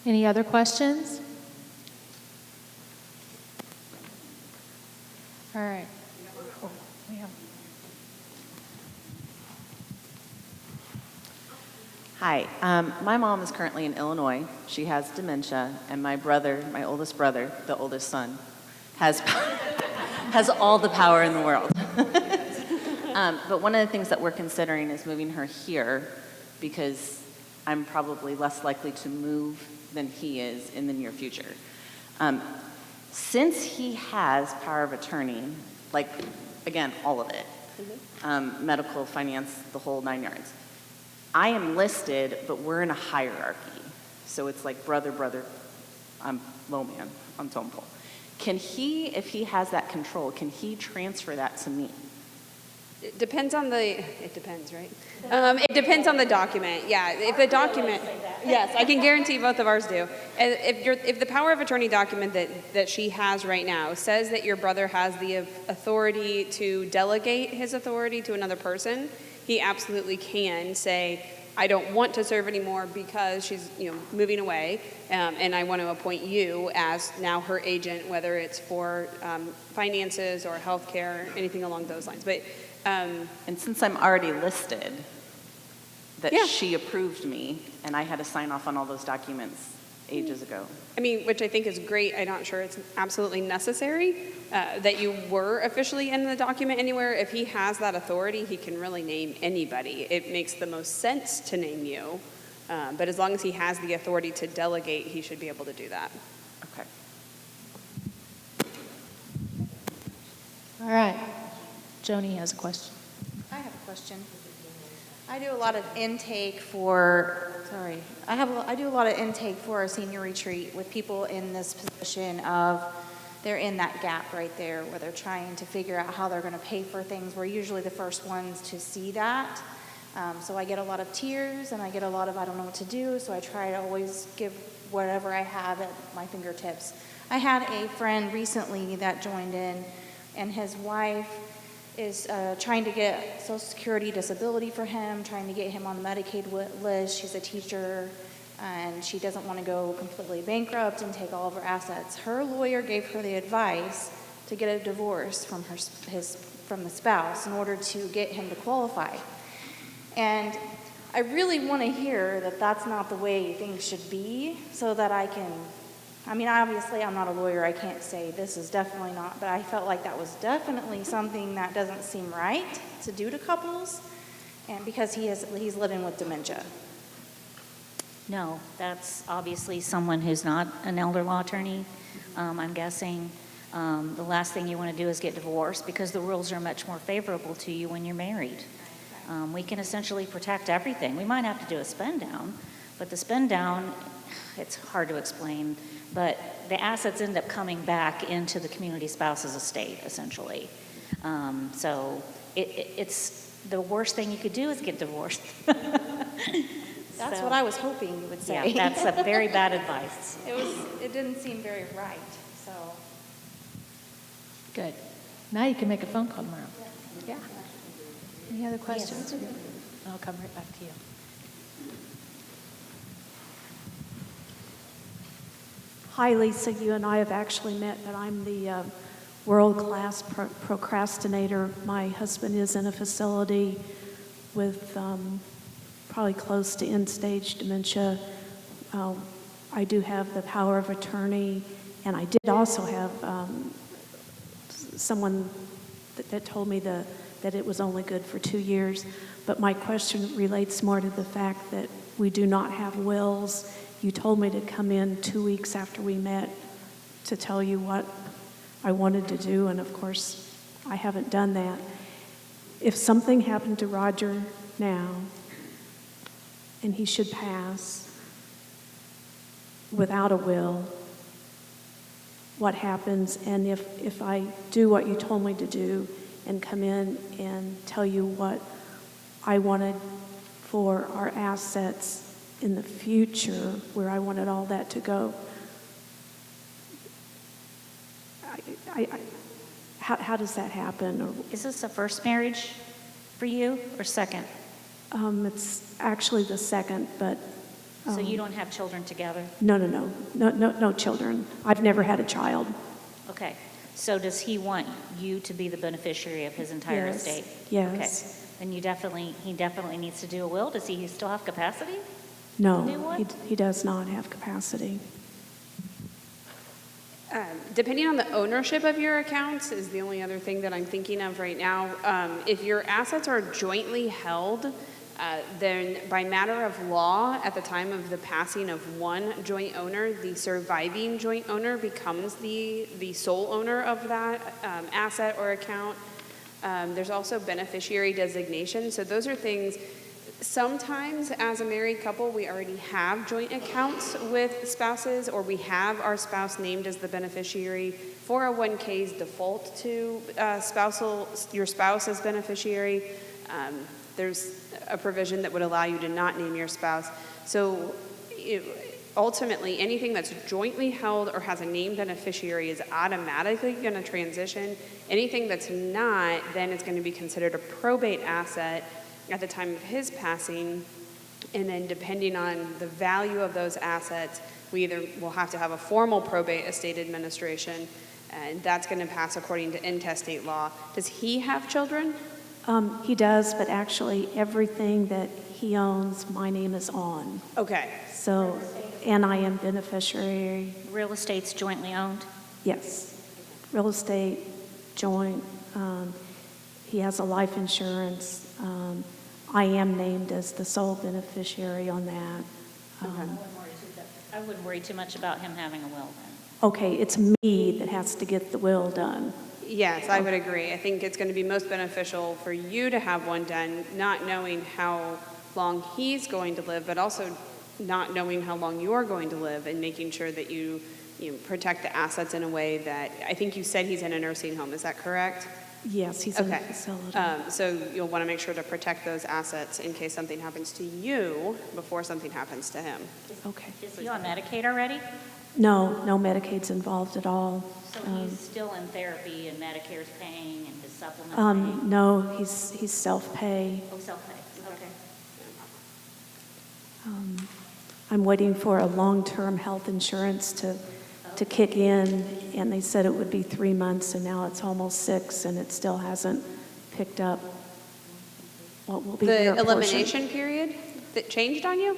Any other questions? All right. Hi, my mom is currently in Illinois. She has dementia, and my brother, my oldest brother, the oldest son, has all the power in the world. But one of the things that we're considering is moving her here because I'm probably less likely to move than he is in the near future. Since he has power of attorney, like, again, all of it, medical, finance, the whole 9 yards, I am listed, but we're in a hierarchy. So it's like brother, I'm low man, I'm tone pole. Can he, if he has that control, can he transfer that to me? It depends, right? It depends on the document. Yeah, if the document, yes, I can guarantee both of ours do. If the power of attorney document that she has right now says that your brother has the authority to delegate his authority to another person, he absolutely can say, I don't want to serve anymore because she's moving away, and I want to appoint you as now her agent, whether it's for finances or healthcare, anything along those lines. But and since I'm already listed, that she approved me, and I had to sign off on all those documents ages ago. I mean, which I think is great. I'm not sure it's absolutely necessary that you were officially in the document anywhere. If he has that authority, he can really name anybody. It makes the most sense to name you. But as long as he has the authority to delegate, he should be able to do that. Okay. All right. Joni has a question. I have a question. I do a lot of intake for, I do a lot of intake for a senior retreat with people in this position of, they're in that gap right there where they're trying to figure out how they're going to pay for things. We're usually the first ones to see that. So I get a lot of tears and I get a lot of I don't know what to do, so I try to always give whatever I have at my fingertips. I had a friend recently that joined in, and his wife is trying to get Social Security disability for him, trying to get him on the Medicaid list. She's a teacher, and she doesn't want to go completely bankrupt and take all of her assets. Her lawyer gave her the advice to get a divorce from the spouse in order to get him to qualify. And I really want to hear that that's not the way things should be, so that I can, obviously I'm not a lawyer, I can't say this is definitely not, but I felt like that was definitely something that doesn't seem right to do to couples, and because he's living with dementia. No, that's obviously someone who's not an elder law attorney. I'm guessing the last thing you want to do is get divorced, because the rules are much more favorable to you when you're married. We can essentially protect everything. We might have to do a spend down, but the spend down, it's hard to explain, but the assets end up coming back into the community spouse's estate, essentially. So it's the worst thing you could do is get divorced. That's what I was hoping you would say. Yeah, that's a very bad advice. It didn't seem very right, so. Good. Now you can make a phone call tomorrow. Yeah. Any other questions? Yes. I'll come right back to you. Hi, Lisa. You and I have actually met, but I'm the world-class procrastinator. My husband is in a facility with probably close to end-stage dementia. I do have the power of attorney, and I did also have someone that told me that it was only good for 2 years. But my question relates more to the fact that we do not have wills. You told me to come in 2 weeks after we met to tell you what I wanted to do, and of course, I haven't done that. If something happened to Roger now, and he should pass without a will, what happens? And if I do what you told me to do and come in and tell you what I wanted for our assets in the future, where I wanted all that to go, how does that happen? Or, Is this a first marriage for you or second? it's actually the second, but So you don't have children together? No children. I've never had a child. Okay. So does he want you to be the beneficiary of his entire Yes. estate? Yes. Okay. Then he definitely needs to do a will. Does he still have capacity? No, Do what? he does not have capacity. Depending on the ownership of your accounts is the only other thing that I'm thinking of right now. If your assets are jointly held, then by matter of law, at the time of the passing of one joint owner, the surviving joint owner becomes the sole owner of that asset or account. There's also beneficiary designation. So those are things, sometimes as a married couple, we already have joint accounts with spouses, or we have our spouse named as the beneficiary. 401ks default to your spouse as beneficiary. There's a provision that would allow you to not name your spouse. So ultimately, anything that's jointly held or has a named beneficiary is automatically going to transition. Anything that's not, then is going to be considered a probate asset at the time of his passing. And then depending on the value of those assets, we either will have to have a formal probate estate administration, and that's going to pass according to intestate law. Does he have children? He does, but actually everything that he owns, my name is on. Okay. So, and I am beneficiary. Real estate's jointly owned? Yes. Real estate, joint. He has a life insurance. I am named as the sole beneficiary on that. I wouldn't worry too much about him having a will then. Okay, it's me that has to get the will done. Yes, I would agree. I think it's going to be most beneficial for you to have one done, not knowing how long he's going to live, but also not knowing how long you're going to live, and making sure that you protect the assets in a way that, I think you said he's in a nursing home. Is that correct? Yes, he's in a facility. So you'll want to make sure to protect those assets in case something happens to you before something happens to him. Okay. Is he on Medicaid already? No Medicaid's involved at all. So he's still in therapy and Medicare's paying and his supplement paying? No, he's self-pay. Oh, self-pay, okay. I'm waiting for a long-term health insurance to kick in, and they said it would be 3 months, and now it's almost 6, and it still hasn't picked up what will be their The portion. elimination period that changed on you?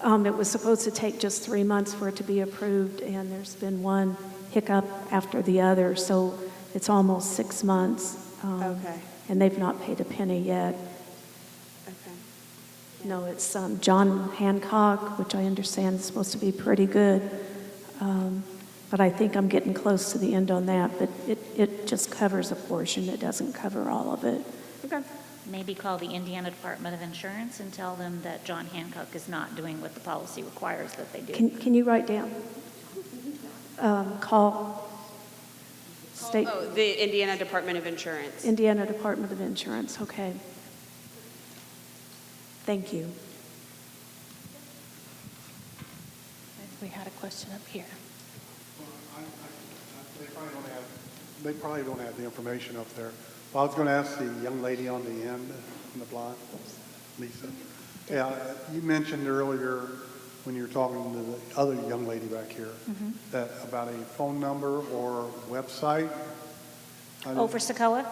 It was supposed to take just 3 months for it to be approved, and there's been one hiccup after the other, so it's almost 6 months. Okay. And they've not paid a penny yet. Okay. No, it's John Hancock, which I understand is supposed to be pretty good. But I think I'm getting close to the end on that, but it just covers a portion. It doesn't cover all of it. Okay. Maybe call the Indiana Department of Insurance and tell them that John Hancock is not doing what the policy requires that they do. Can you write down? Call state. Oh, the Indiana Department of Insurance. Indiana Department of Insurance, okay. Thank you. We had a question up here. They probably don't have the information up there. Well, I was going to ask the young lady on the end, on the block, Lisa. Yeah, you mentioned earlier when you were talking to the other young lady back here that about a phone number or website. Oh, for Socoa?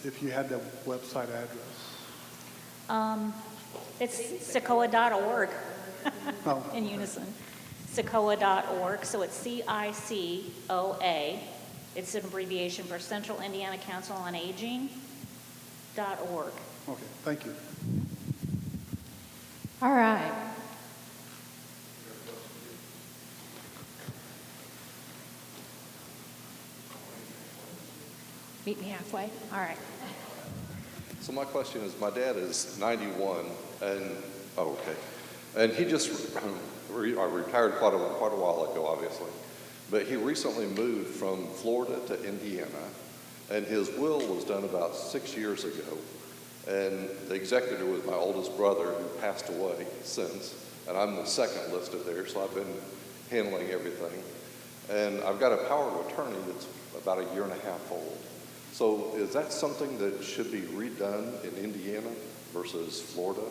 If you had the website address. It's Socoa.org Oh. in unison. Socoa.org, so it's CICOA. It's an abbreviation for Central Indiana Council on Aging.org. Okay, thank you. All right. Meet me halfway. All right. So my question is, my dad is 91, and and he just retired quite a while ago, obviously, but he recently moved from Florida to Indiana, and his will was done about 6 years ago, and the executor was my oldest brother, who passed away since, and I'm the second listed there, so I've been handling everything, and I've got a power of attorney that's about 1.5 years old. So is that something that should be redone in Indiana versus Florida?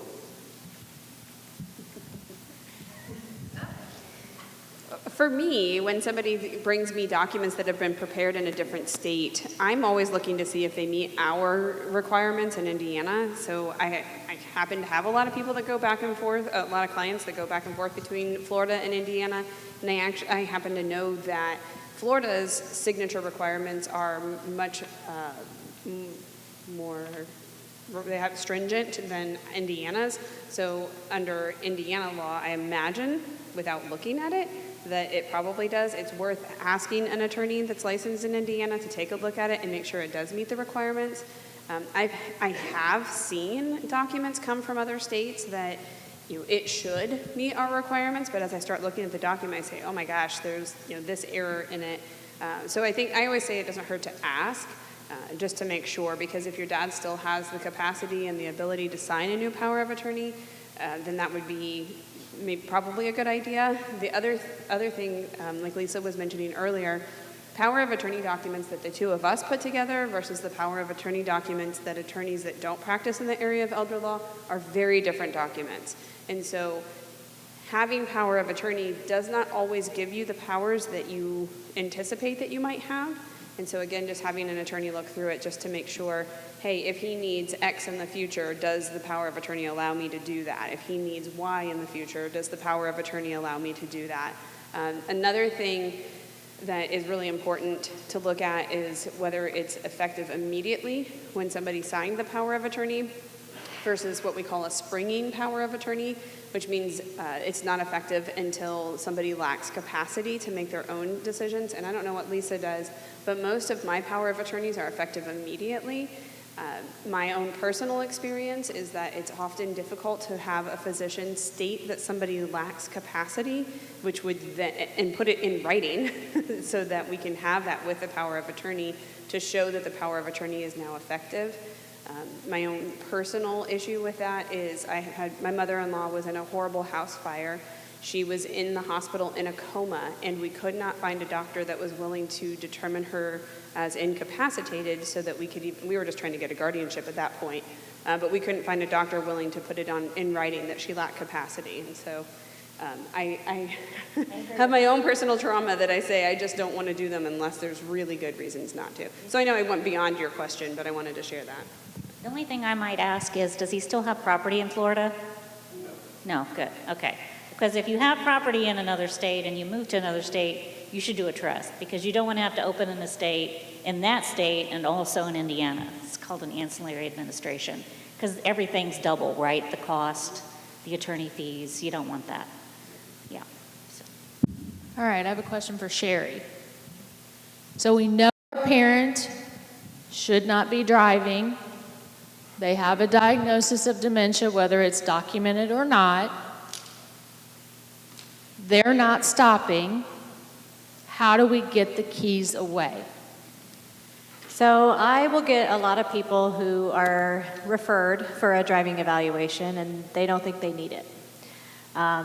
For me, when somebody brings me documents that have been prepared in a different state, I'm always looking to see if they meet our requirements in Indiana. So I happen to have a lot of people that go back and forth, a lot of clients that go back and forth between Florida and Indiana, and I happen to know that Florida's signature requirements are much more they have stringent than Indiana's. So under Indiana law, I imagine, without looking at it, that it probably does. It's worth asking an attorney that's licensed in Indiana to take a look at it and make sure it does meet the requirements. I have seen documents come from other states that it should meet our requirements, but as I start looking at the document, I say, oh my gosh, there's this error in it. So I always say it doesn't hurt to ask, just to make sure, because if your dad still has the capacity and the ability to sign a new power of attorney, then that would be probably a good idea. The other thing, like Lisa was mentioning earlier, power of attorney documents that the two of us put together versus the power of attorney documents that attorneys that don't practice in the area of elder law are very different documents. And so having power of attorney does not always give you the powers that you anticipate that you might have. And so again, just having an attorney look through it just to make sure, hey, if he needs X in the future, does the power of attorney allow me to do that? If he needs Y in the future, does the power of attorney allow me to do that? Another thing that is really important to look at is whether it's effective immediately when somebody signed the power of attorney versus what we call a springing power of attorney, which means it's not effective until somebody lacks capacity to make their own decisions. And I don't know what Lisa does, but most of my power of attorneys are effective immediately. My own personal experience is that it's often difficult to have a physician state that somebody lacks capacity, which would then, and put it in writing so that we can have that with the power of attorney to show that the power of attorney is now effective. My own personal issue with that is my mother-in-law was in a horrible house fire. She was in the hospital in a coma, and we could not find a doctor that was willing to determine her as incapacitated so that we were just trying to get a guardianship at that point, but we couldn't find a doctor willing to put it in writing that she lacked capacity. And so I have my own personal trauma that I say I just don't want to do them unless there's really good reasons not to. So I know I went beyond your question, but I wanted to share that. The only thing I might ask is, does he still have property in Florida? No, good, okay. Because if you have property in another state and you move to another state, you should do a trust, because you don't want to have to open an estate in that state and also in Indiana. It's called an ancillary administration, because everything's double, right? The cost, the attorney fees, you don't want that. Yeah. So. All right, I have a question for Sherrie. So we know a parent should not be driving. They have a diagnosis of dementia, whether it's documented or not. They're not stopping. How do we get the keys away? So I will get a lot of people who are referred for a driving evaluation and they don't think they need it.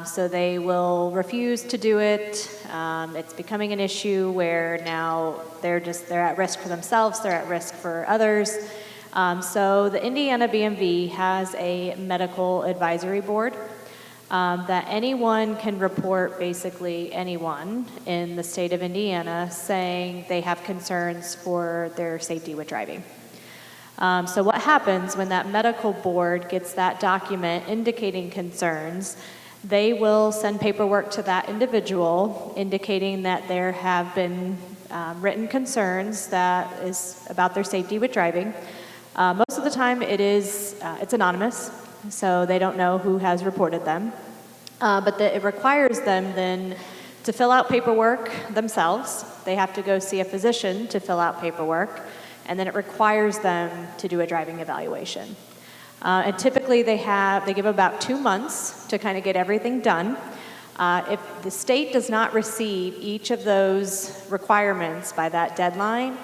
So they will refuse to do it. It's becoming an issue where now they're at risk for themselves, they're at risk for others. So the Indiana BMV has a medical advisory board that anyone can report, basically anyone in the state of Indiana, saying they have concerns for their safety with driving. So what happens when that medical board gets that document indicating concerns, they will send paperwork to that individual indicating that there have been written concerns that is about their safety with driving. Most of the time it's anonymous, so they don't know who has reported them. But it requires them then to fill out paperwork themselves. They have to go see a physician to fill out paperwork, and then it requires them to do a driving evaluation. And typically they give about 2 months to kind of get everything done. If the state does not receive each of those requirements by that deadline,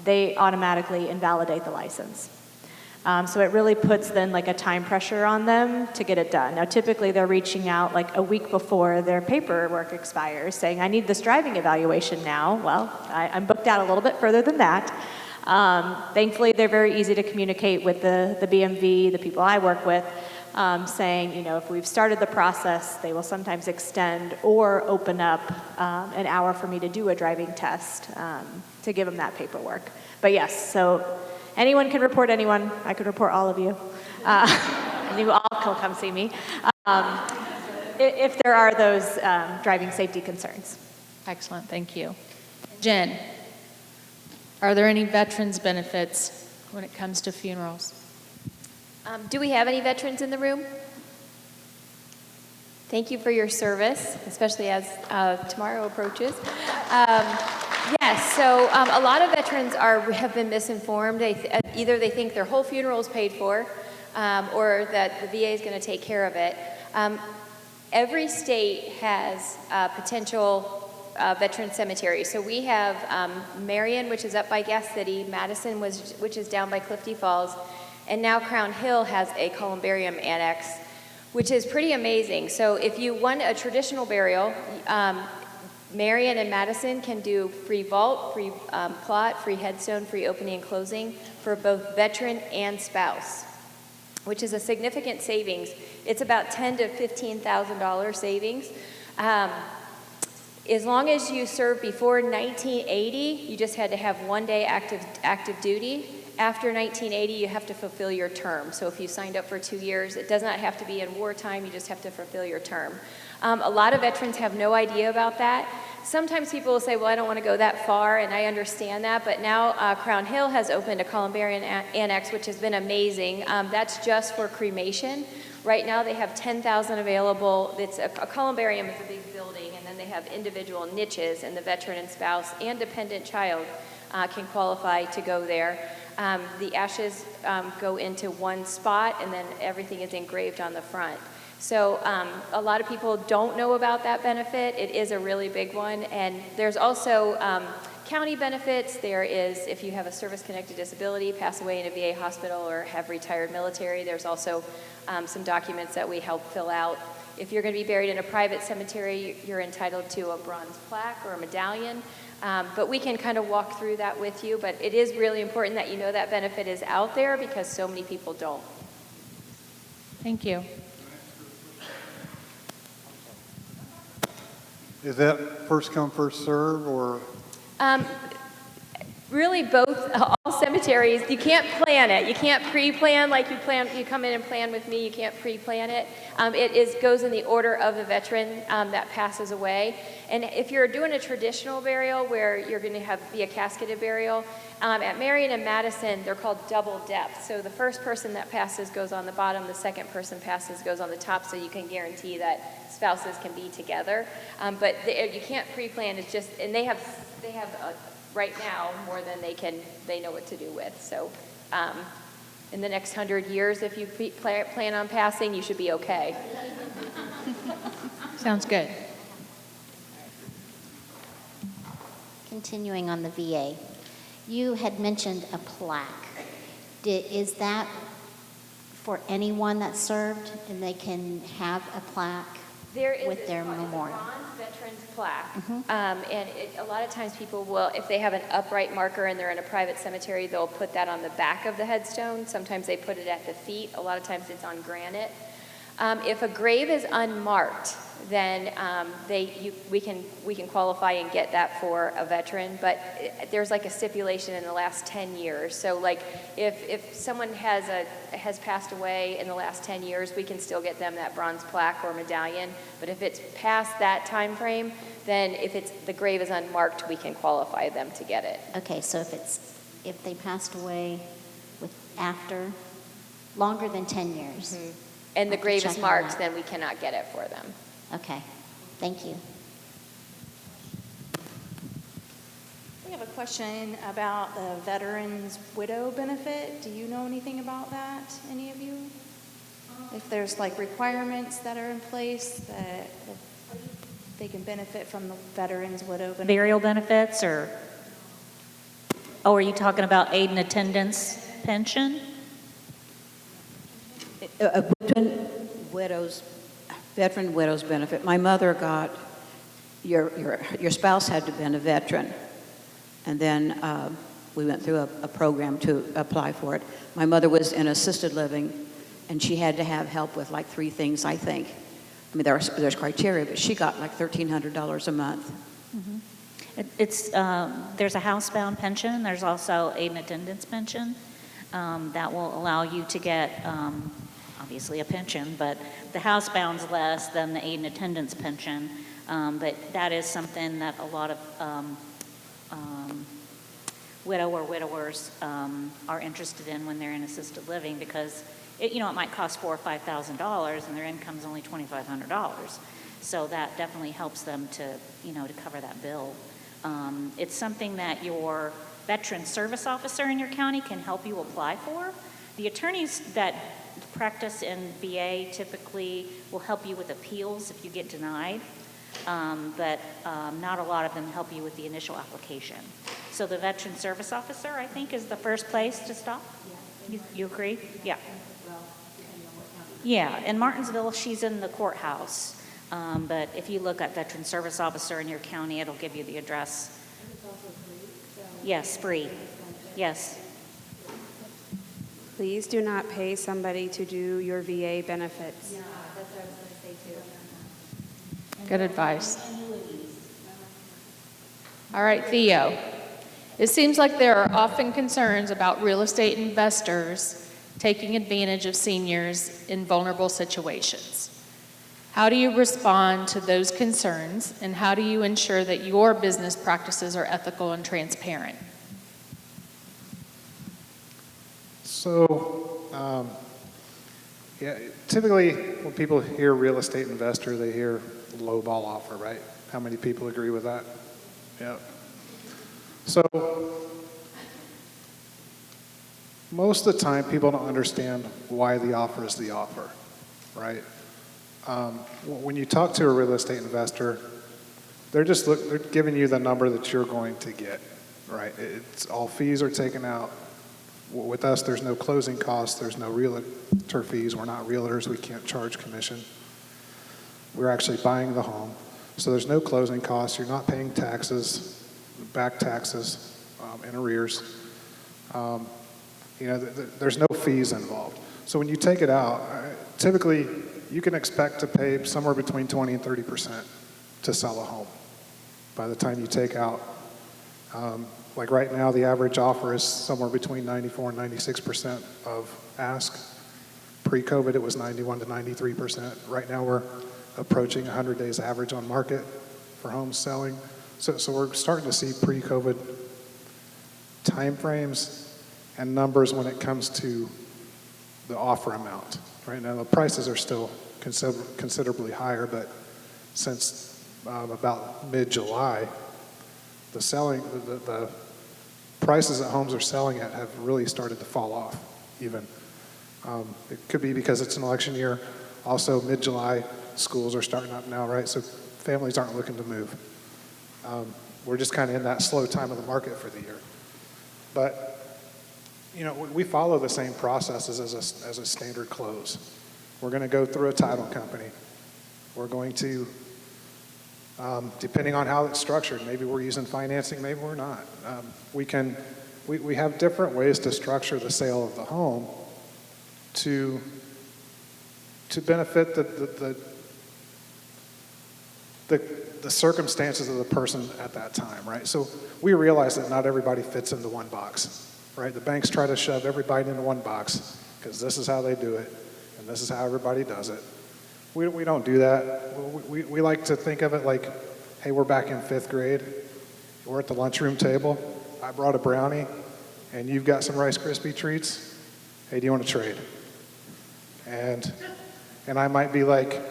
they automatically invalidate the license. So it really puts then like a time pressure on them to get it done. Now typically they're reaching out like a week before their paperwork expires saying, I need this driving evaluation now. Well, I'm booked out a little bit further than that. Thankfully they're very easy to communicate with the BMV, the people I work with, saying, if we've started the process, they will sometimes extend or open up an hour for me to do a driving test to give them that paperwork. But yes, so anyone can report anyone. I could report all of you. And you all can come see me if there are those driving safety concerns. Excellent, thank you. Jen, are there any veterans benefits when it comes to funerals? Do we have any veterans in the room? Thank you for your service, especially as tomorrow approaches. Yes, so a lot of veterans have been misinformed. Either they think their whole funeral is paid for, or that the VA is going to take care of it. Every state has potential veteran cemeteries. So we have Marion, which is up by Gas City, Madison, which is down by Clifty Falls, and now Crown Hill has a columbarium annex, which is pretty amazing. So if you want a traditional burial, Marion and Madison can do free vault, free plot, free headstone, free opening and closing for both veteran and spouse, which is a significant savings. It's about $10,000 to $15,000 savings. As long as you served before 1980, you just had to have 1 day active duty. After 1980, you have to fulfill your term. So if you signed up for 2 years, it does not have to be in wartime, you just have to fulfill your term. A lot of veterans have no idea about that. Sometimes people will say, well, I don't want to go that far, and I understand that, but now Crown Hill has opened a columbarium annex, which has been amazing. That's just for cremation. Right now they have 10,000 available. It's a columbarium is a big building, and then they have individual niches, and the veteran and spouse and dependent child can qualify to go there. The ashes go into one spot, and then everything is engraved on the front. So a lot of people don't know about that benefit. It is a really big one. And there's also county benefits. There is, if you have a service-connected disability, pass away in a VA hospital, or have retired military, there's also some documents that we help fill out. If you're going to be buried in a private cemetery, you're entitled to a bronze plaque or a medallion. But we can kind of walk through that with you. But it is really important that you know that benefit is out there, because so many people don't. Thank you. Is that first come, first serve, or? Really both, all cemeteries, you can't plan it. You can't pre-plan like you come in and plan with me, you can't pre-plan it. It goes in the order of the veteran that passes away. And if you're doing a traditional burial where you're going to be a casketed burial, at Marion and Madison, they're called double depth. So the first person that passes goes on the bottom, the second person passes goes on the top, so you can guarantee that spouses can be together. But you can't pre-plan, it's just, and they have right now more than they know what to do with. So in the next 100 years, if you plan on passing, you should be okay. Sounds good. Continuing on the VA, you had mentioned a plaque. Is that for anyone that served, and they can have a plaque with their memorial? Veterans plaque. And a lot of times people will, if they have an upright marker and they're in a private cemetery, they'll put that on the back of the headstone. Sometimes they put it at the feet. A lot of times it's on granite. If a grave is unmarked, then we can qualify and get that for a veteran. But there's like a stipulation in the last 10 years. So like if someone has passed away in the last 10 years, we can still get them that bronze plaque or medallion. But if it's past that time frame, then if the grave is unmarked, we can qualify them to get it. Okay, so if they passed away after longer than 10 years. And the grave is marked, then we cannot get it for them. Okay, thank you. We have a question about the veterans' widow benefit. Do you know anything about that, any of you? If there's like requirements that are in place that they can benefit from the veterans' widow benefit? Burial benefits, or, are you talking about aid and attendance pension? Veteran widows benefit. My mother got, your spouse had to have been a veteran, and then we went through a program to apply for it. My mother was in assisted living, and she had to have help with like 3 things, I think. I mean, there's criteria, but she got like $1,300 a month. There's a housebound pension. There's also aid and attendance pension that will allow you to get obviously a pension, but the housebound's less than the aid and attendance pension. But that is something that a lot of widow or widowers are interested in when they're in assisted living, because it might cost $4,000 or $5,000 and their income's only $2,500. So that definitely helps them to cover that bill. It's something that your veteran service officer in your county can help you apply for. The attorneys that practice in VA typically will help you with appeals if you get denied, but not a lot of them help you with the initial application. So the veteran service officer, I think, is the first place to stop. You agree? Yeah. Yeah, in Martinsville, she's in the courthouse. But if you look at veteran service officer in your county, it'll give you the address. Yes, free. Yes. Please do not pay somebody to do your VA benefits. Yeah, that's what I was going to say too. Good advice. All right, Theo. It seems like there are often concerns about real estate investors taking advantage of seniors in vulnerable situations. How do you respond to those concerns, and how do you ensure that your business practices are ethical and transparent? So, typically when people hear real estate investor, they hear lowball offer, right? How many people agree with that? Yeah. So, most of the time people don't understand why the offer is the offer, right? When you talk to a real estate investor, they're giving you the number that you're going to get, right? It's all fees are taken out. With us, there's no closing costs. There's no realtor fees. We're not realtors. We can't charge commission. We're actually buying the home. So there's no closing costs. You're not paying taxes, back taxes, in arrears. There's no fees involved. So when you take it out, typically you can expect to pay somewhere between 20 and 30% to sell a home by the time you take out. Like right now, the average offer is somewhere between 94 and 96% of ask. Pre-COVID, it was 91 to 93%. Right now, we're approaching 100 days average on market for homes selling. So we're starting to see pre-COVID timeframes and numbers when it comes to the offer amount. Right now, the prices are still considerably higher, but since about mid-July, the prices that homes are selling at have really started to fall off even. It could be because it's an election year. Also, mid-July, schools are starting up now, right? So families aren't looking to move. We're just kind of in that slow time of the market for the year. But, we follow the same processes as a standard close. We're going to go through a title company. We're going to, depending on how it's structured, maybe we're using financing, maybe we're not. We have different ways to structure the sale of the home to benefit the circumstances of the person at that time, right? So we realize that not everybody fits into one box, right? The banks try to shove everybody into one box because this is how they do it and this is how everybody does it. We don't do that. We like to think of it like, hey, we're back in 5th grade. We're at the lunchroom table. I brought a brownie and you've got some Rice Krispie treats. Hey, do you want to trade? And I might be like,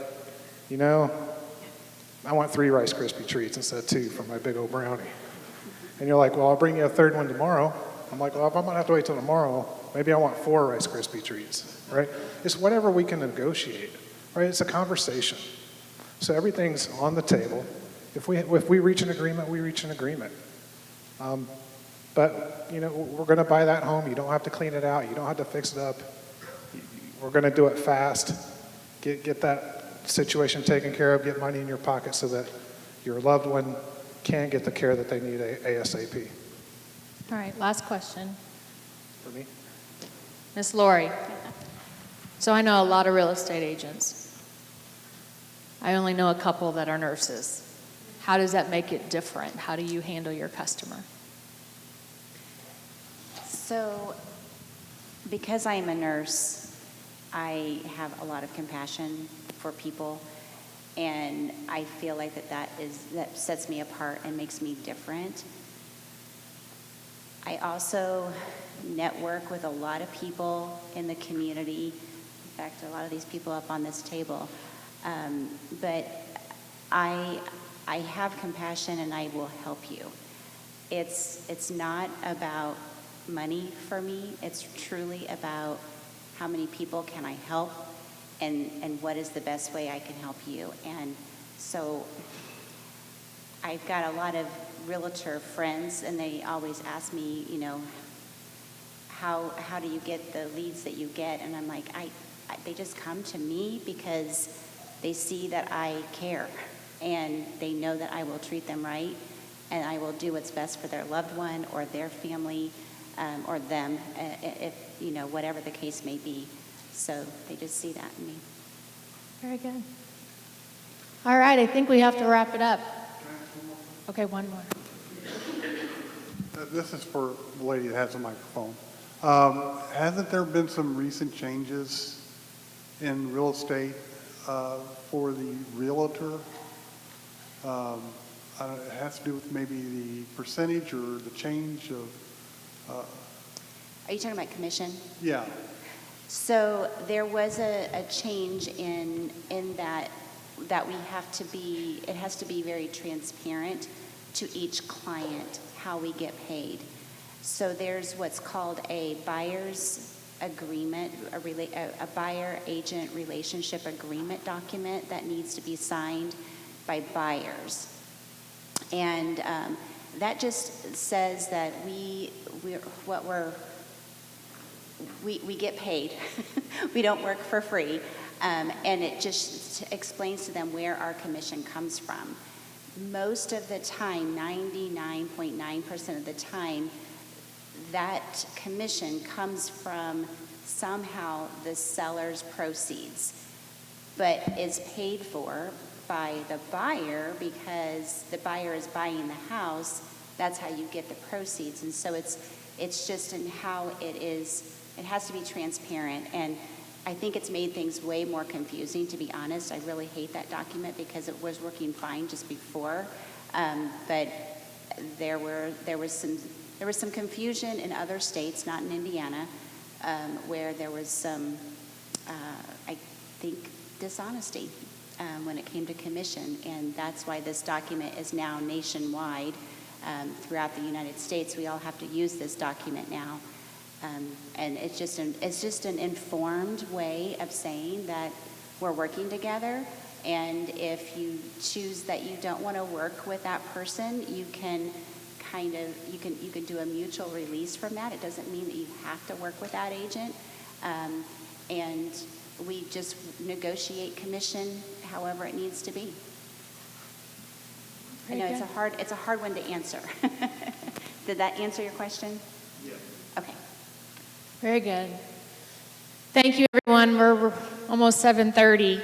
I want 3 Rice Krispie treats instead of 2 for my big old brownie. And you're like, well, I'll bring you a 3rd one tomorrow. I'm like, well, if I'm going to have to wait till tomorrow, maybe I want 4 Rice Krispie treats, right? It's whatever we can negotiate, right? It's a conversation. So everything's on the table. If we reach an agreement, we reach an agreement. But, we're going to buy that home. You don't have to clean it out. You don't have to fix it up. We're going to do it fast. Get that situation taken care of, get money in your pocket so that your loved one can get the care that they need ASAP. All right, last question. For me? Miss Lorie. So I know a lot of real estate agents. I only know a couple that are nurses. How does that make it different? How do you handle your customer? So, because I am a nurse, I have a lot of compassion for people, and I feel like that sets me apart and makes me different. I also network with a lot of people in the community. In fact, a lot of these people up on this table. But I have compassion and I will help you. It's not about money for me. It's truly about how many people can I help and what is the best way I can help you. And so I've got a lot of realtor friends, and they always ask me, you know, how do you get the leads that you get? And I'm like, they just come to me because they see that I care, and they know that I will treat them right, and I will do what's best for their loved one or their family, or them, if, you know, whatever the case may be. So they just see that in me. Very good. All right, I think we have to wrap it up. Okay, one more. This is for the lady that has the microphone. Hasn't there been some recent changes in real estate for the realtor? It has to do with maybe the percentage or the change of... Are you talking about commission? Yeah. So there was a change in that we have to be, it has to be very transparent to each client how we get paid. So there's what's called a buyer's agreement, a buyer-agent relationship agreement document that needs to be signed by buyers. And that just says that we get paid. We don't work for free. And it just explains to them where our commission comes from. Most of the time, 99.9% of the time, that commission comes from somehow the seller's proceeds, but is paid for by the buyer because the buyer is buying the house. That's how you get the proceeds. And so it's just in how it is. It has to be transparent, and I think it's made things way more confusing, to be honest. I really hate that document because it was working fine just before, but there was some confusion in other states, not in Indiana, where there was some, I think, dishonesty when it came to commission, and that's why this document is now nationwide throughout the United States. We all have to use this document now. And it's just an informed way of saying that we're working together. And if you choose that you don't want to work with that person, you can you can do a mutual release from that. It doesn't mean that you have to work with that agent. And we just negotiate commission however it needs to be. I know it's a hard one to answer. Did that answer your question? Yeah. Okay. Very good. Thank you, everyone. We're almost 7:30,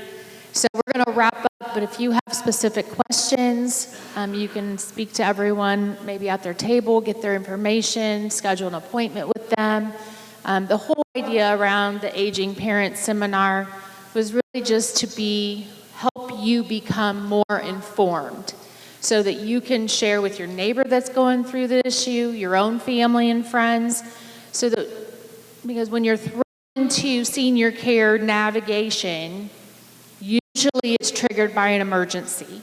so we're going to wrap up, but if you have specific questions, you can speak to everyone, maybe at their table, get their information, schedule an appointment with them. The whole idea around the Aging Parents Seminar was really just to help you become more informed so that you can share with your neighbor that's going through the issue, your own family and friends, because when you're thrown into senior care navigation, usually it's triggered by an emergency,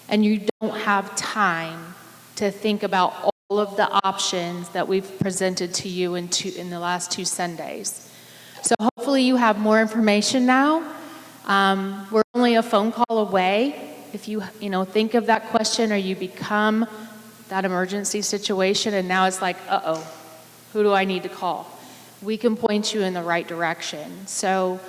and you don't have time to think about all of the options that we've presented to you in the last 2 Sundays. So hopefully you have more information now. We're only a phone call away. If you think of that question or you become that emergency situation, and now it's like, uh-oh, who do I need to call? We can point you in the right direction. So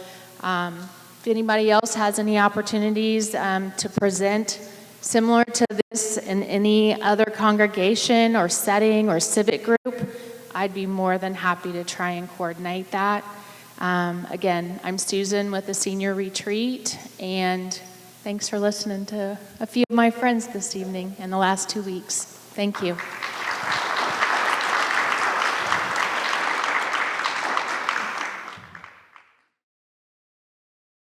if anybody else has any opportunities to present similar to this in any other congregation or setting or civic group, I'd be more than happy to try and coordinate that. Again, I'm Susan with the Senior Retreat, and thanks for listening to a few of my friends this evening in the last 2 weeks. Thank you.